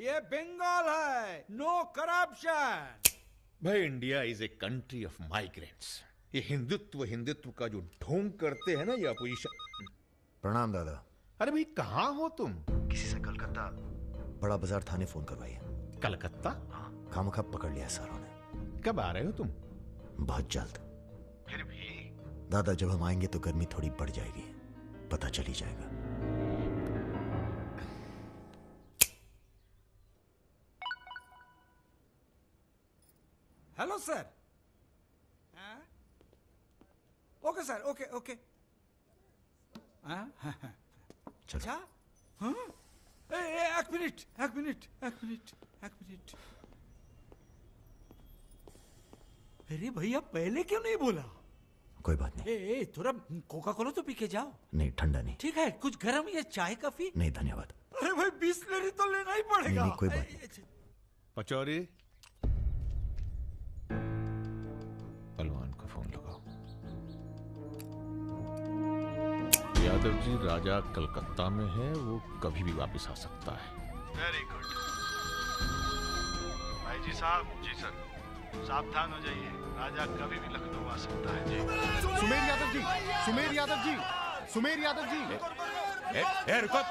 ये बंगाल है, नो करप्शन। भाई India is a country of migrants. ये हिंदुत्व का जो ढोंग करते हैं ना ये अपोजिशन। प्रणाम दादा। अरे भाई कहाँ हो तुम? किसी से कलकत्ता बड़ा बाजार थाने फोन करवाइए। कलकत्ता? खामखा पकड़ लिया सारों ने। कब आ रहे हो तुम? बहुत जल्द। फिर भी दादा जब हम आएंगे तो गर्मी थोड़ी बढ़ जाएगी, पता चल ही जाएगा। Hello sir. Okay sir, okay okay. अच्छा, हाँ, एक मिनट एक मिनट एक मिनट एक मिनट। अरे भैया पहले क्यों नहीं बोला? कोई बात नहीं। ए थोड़ा कोका कोला तो पी के जाओ। नहीं, ठंडा नहीं। ठीक है, कुछ गर्म या चाय कॉफी? नहीं धन्यवाद। अरे भाई बिस्लरी तो लेना ही पड़ेगा। नहीं, कोई बात नहीं। पचौरी, पहलवान को फोन लगाओ। यादव जी, राजा कलकत्ता में है, वो कभी भी वापस आ सकता है। वेरी गुड भाई जी साहब। जी सर, सावधान हो जाइए, राजा कभी भी लखनऊ आ सकता है। जी सुमेर यादव जी, सुमेर यादव जी, सुमेर यादव जी। रुको,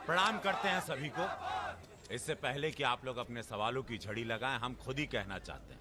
प्रणाम करते हैं सभी को। इससे पहले कि आप लोग अपने सवालों की झड़ी लगाएं, हम खुद ही कहना चाहते हैं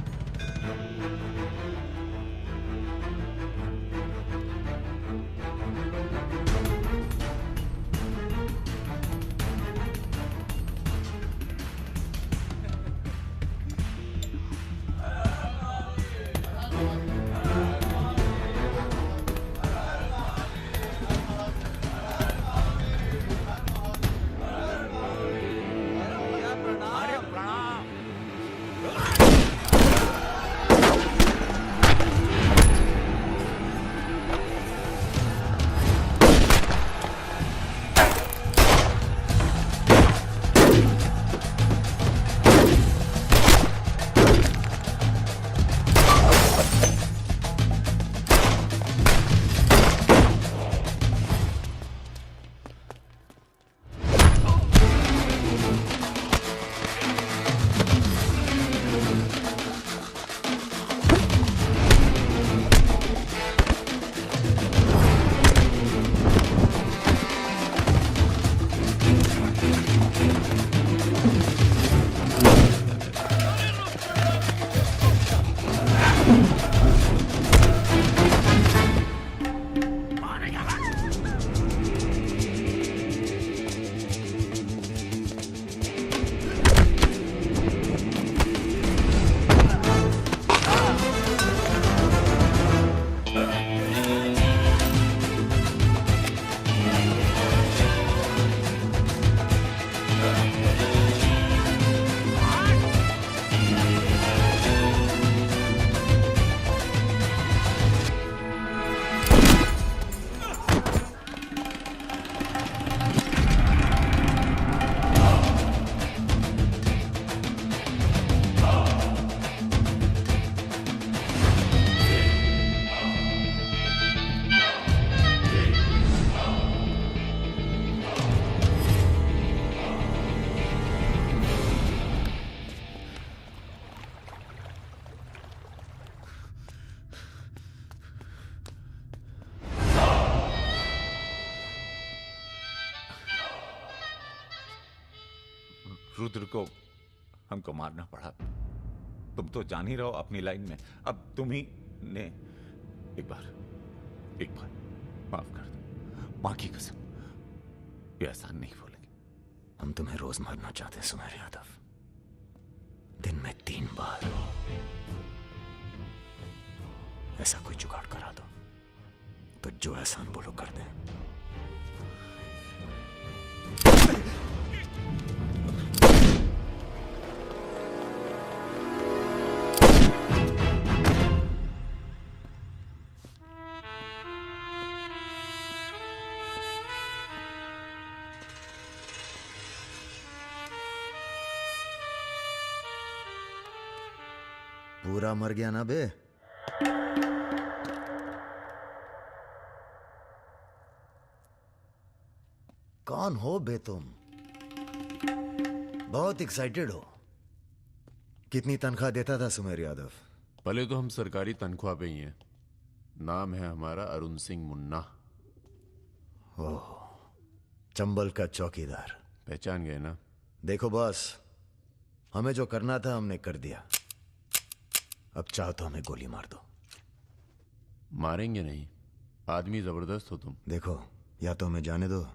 रुद्र को हमको मारना पड़ा। तुम तो जान ही रहो अपनी लाइन में। अब तुम ही ने एक बार माफ कर दो, मां की कसम, ये एहसान नहीं भूलेंगे। हम तुम्हें रोज मारना चाहते हैं सुमेर यादव, दिन में 3 बार। ऐसा कोई जुगाड़ करा दो तो जो एहसान बोलो कर दें। पूरा मर गया ना बे? कौन हो बे तुम? बहुत एक्साइटेड हो। कितनी तनख्वाह देता था सुमेर यादव? पहले तो हम सरकारी तनख्वाह पे ही हैं। नाम है हमारा अरुण सिंह मुन्ना। ओह, चंबल का चौकीदार। पहचान गए ना? देखो बॉस, हमें जो करना था हमने कर दिया। अब चाहो तो हमें गोली मार दो। मारेंगे नहीं, आदमी जबरदस्त हो तुम। देखो, या तो हमें जाने दो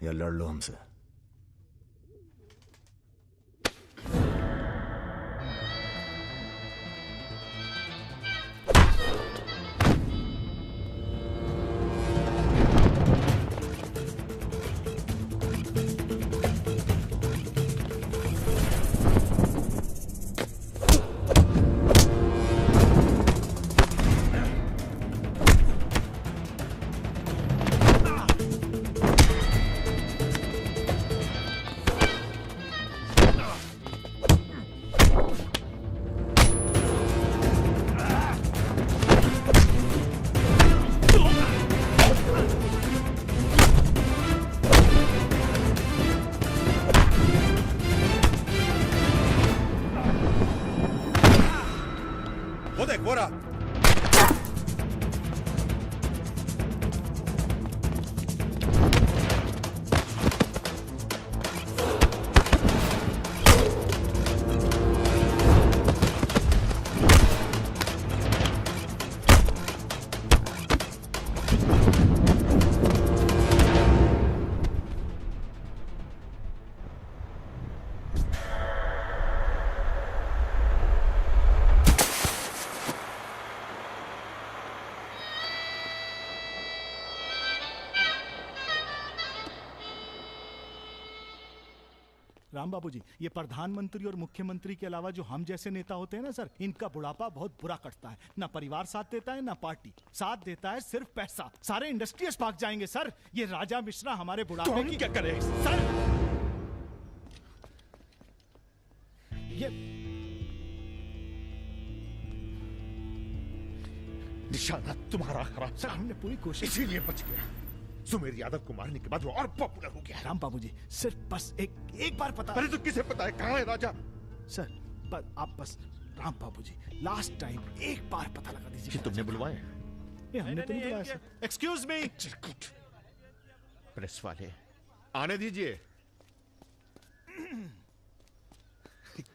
या लड़ लो हमसे। वो देख वो रहा। राम बाबू जी, ये प्रधानमंत्री और मुख्यमंत्री के अलावा जो हम जैसे नेता होते हैं ना सर, इनका बुढ़ापा बहुत बुरा कटता है। ना परिवार साथ देता है, ना पार्टी साथ देता है, सिर्फ पैसा। सारे इंडस्ट्रीज भाग जाएंगे सर। ये राजा मिश्रा हमारे बुढ़ापे की क्या करे सर? ये निशाना तुम्हारा खराब। सर, हमने पूरी कोशिश, इसीलिए बच गया। सुमेर यादव को मारने के बाद वो और पॉपुलर हो गया। राम बाबू जी, सिर्फ बस एक बार पता। अरे तो किसे पता है कहाँ है राजा? सर, आप बस राम बाबू जी, लास्ट टाइम एक बार पता लगा दीजिए। तुमने बुलवाया? ये हमने तो नहीं बुलाया सर। Excuse me. प्रेस वाले आने दीजिए।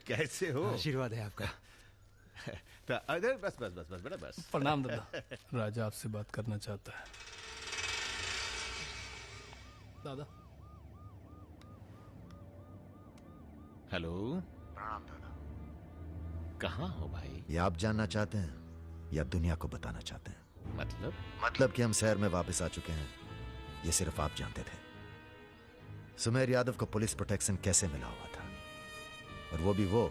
कैसे हो? आशीर्वाद है आपका। अरे बस बस बस बस बेटा बस। प्रणाम दादा। राजा आपसे बात करना चाहता है। दादा। हेलो। प्रणाम दादा। कहाँ हो भाई? ये आप जानना चाहते हैं या दुनिया को बताना चाहते हैं? मतलब कि हम शहर में वापस आ चुके हैं, ये सिर्फ आप जानते थे। सुमेर यादव को पुलिस प्रोटेक्शन कैसे मिला हुआ था, और वो भी वो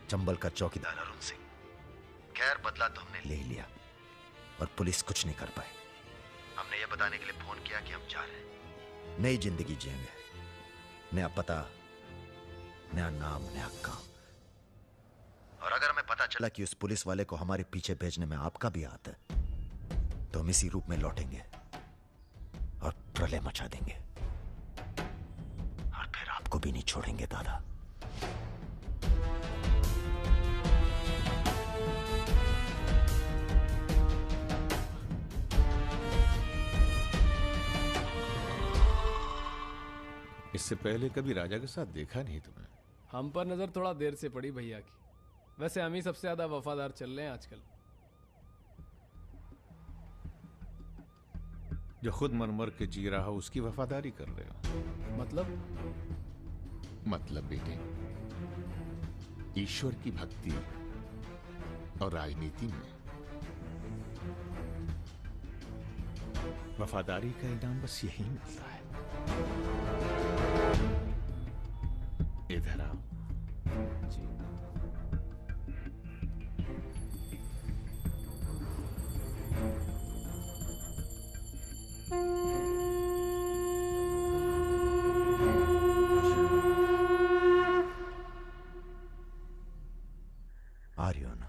चंबल का चौकीदार अरुण सिंह। खैर, बदला तो हमने ले ही लिया और पुलिस कुछ नहीं कर पाई। हमने ये बताने के लिए फोन किया कि हम जा रहे हैं, नई जिंदगी जिएंगे, नया पता, नया नाम, नया काम। और अगर हमें पता चला कि उस पुलिस वाले को हमारे पीछे भेजने में आपका भी हाथ है, तो हम इसी रूप में लौटेंगे और प्रलय मचा देंगे, और फिर आपको भी नहीं छोड़ेंगे दादा। इससे पहले कभी राजा के साथ देखा नहीं तुम्हें। हम पर नजर थोड़ा देर से पड़ी भैया की। वैसे हम ही सबसे ज्यादा वफादार चल रहे हैं आजकल। जो खुद मर के जी रहा हो उसकी वफादारी कर रहे हो। मतलब बेटे, ईश्वर की भक्ति और राजनीति में वफादारी का इनाम बस यही मिलता है। इधर आओ। जी। आ रही हो ना?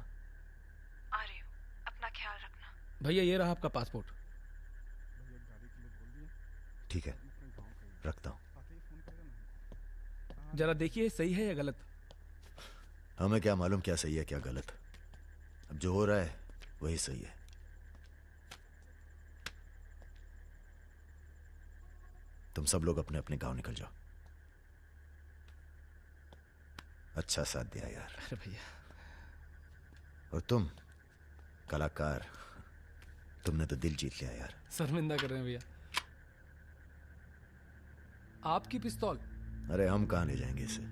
आ रही हूँ, अपना ख्याल रखना। भैया ये रहा आपका पासपोर्ट। ठीक है, रखता हूं। जरा देखिए सही है या गलत। हमें क्या मालूम क्या सही है क्या गलत। अब जो हो रहा है वही सही है। तुम सब लोग अपने अपने गांव निकल जाओ। अच्छा साथ दिया यार। अरे भैया। और तुम कलाकार, तुमने तो दिल जीत लिया यार। शर्मिंदा कर रहे हैं भैया। आपकी पिस्तौल। अरे हम कहां ले जाएंगे इसे।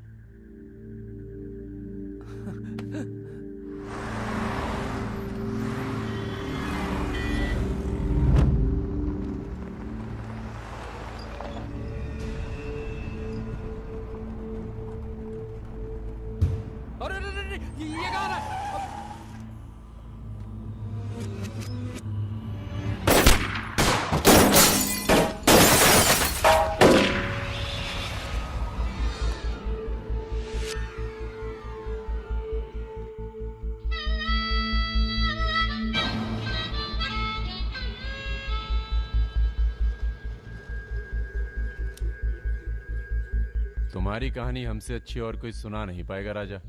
अरे ये कहाँ रहा है? तुम्हारी कहानी हमसे अच्छी और कोई सुना नहीं पाएगा राजा।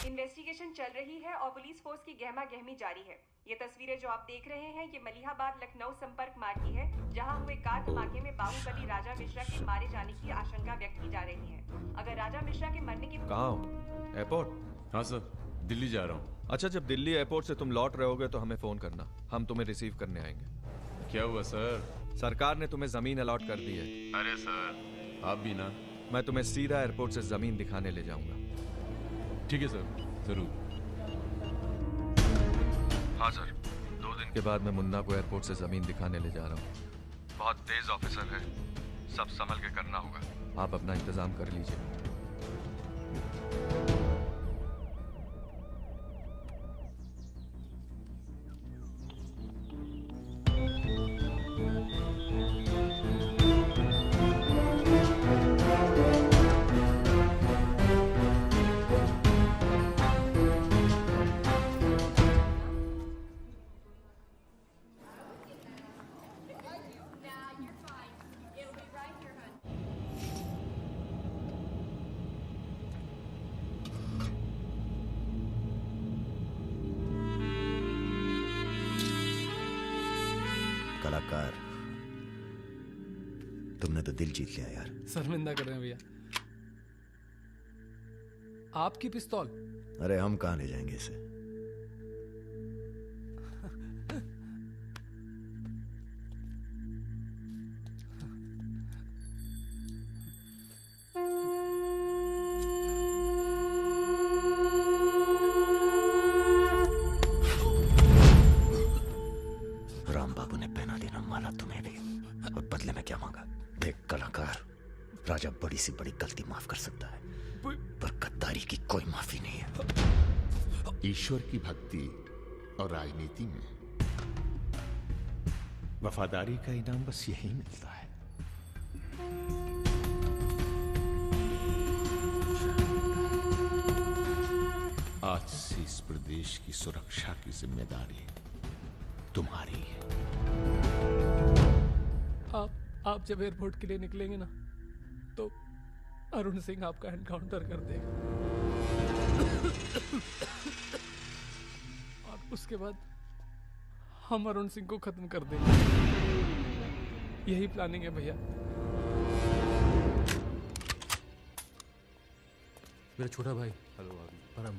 इन्वेस्टिगेशन चल रही है और पुलिस फोर्स की गहमा गहमी जारी है। ये तस्वीरें जो आप देख रहे हैं ये मलिहाबाद लखनऊ संपर्क मार्ग की है, जहां हुए कार धमाके में बाहुबली राजा मिश्रा के मारे जाने की आशंका व्यक्त की जा रही है। अगर राजा मिश्रा के मरने की कहाँ हो? एयरपोर्ट? हाँ सर, दिल्ली जा रहा हूँ। अच्छा, जब दिल्ली एयरपोर्ट से तुम लौट रहे होगे तो हमें फोन करना, हम तुम्हें रिसीव करने आएंगे। क्या हुआ सर? सरकार ने तुम्हें जमीन अलॉट कर दी है। अरे सर, आप भी ना। मैं तुम्हें सीधा एयरपोर्ट से जमीन दिखाने ले जाऊंगा। ठीक है सर, जरूर। हाँ सर, 2 दिन के बाद मैं मुन्ना को एयरपोर्ट से जमीन दिखाने ले जा रहा हूँ। बहुत तेज ऑफिसर है, सब संभल के करना होगा। आप अपना इंतजाम कर लीजिए। कलाकार, तुमने तो दिल जीत लिया यार। शर्मिंदा कर रहे हैं भैया। आपकी पिस्तौल। अरे हम कहां ले जाएंगे इसे। राम बाबू ने पहना राजा बड़ी से बड़ी गलती माफ कर सकता है, पर गद्दारी की कोई माफी नहीं है। ईश्वर की भक्ति और राजनीति में वफादारी का इनाम बस यही मिलता है। आज से इस प्रदेश की सुरक्षा की जिम्मेदारी तुम्हारी है। आप जब एयरपोर्ट के लिए निकलेंगे ना, तो अरुण सिंह आपका एनकाउंटर कर देगा और उसके बाद हम अरुण सिंह को खत्म कर देंगे। यही प्लानिंग है भैया। मेरा छोटा भाई। हेलो परम।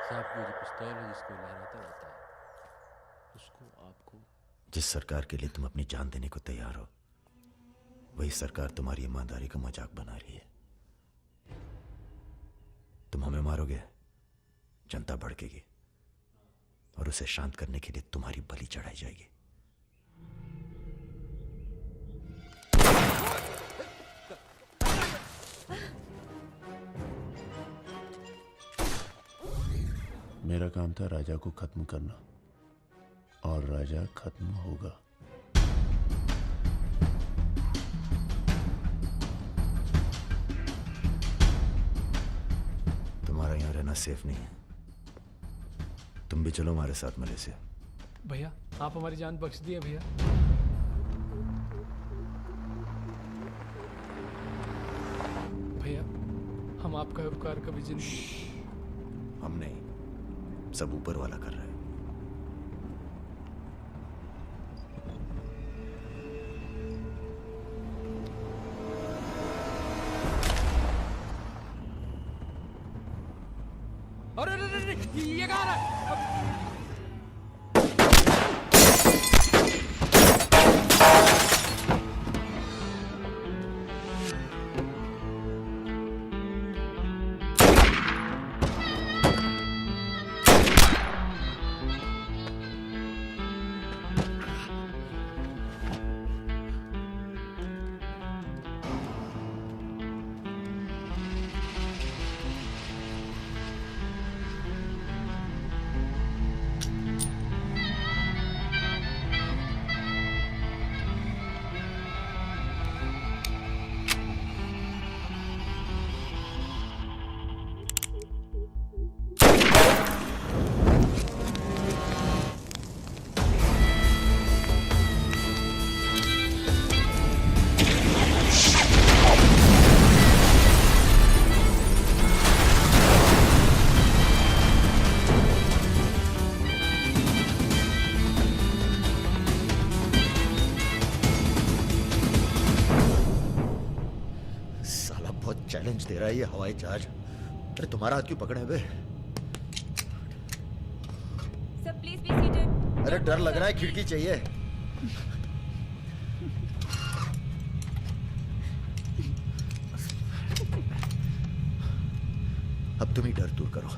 साहब को जो पिस्तौल है जिसको लहराता रहता है, उसको आपको जिस सरकार के लिए तुम अपनी जान देने को तैयार हो, वही सरकार तुम्हारी ईमानदारी का मजाक बना रही है। तुम हमें मारोगे, जनता भड़केगी और उसे शांत करने के लिए तुम्हारी बलि चढ़ाई जाएगी। मेरा काम था राजा को खत्म करना, और राजा खत्म होगा। तुम्हारा यहां रहना सेफ नहीं है, तुम भी चलो हमारे साथ मलेशिया। भैया आप हमारी जान बख्श दिए भैया। भैया हम आपका उपकार कभी जिंदगी। हम नहीं, सब ऊपर वाला कर रहा है। अरे ये कहाँ है? चैलेंज दे रहा है ये हवाई जहाज। अरे तुम्हारा हाथ क्यों पकड़े बे? Sir please be seated. अरे डर लग रहा है, खिड़की चाहिए। अब तुम ही डर दूर करो।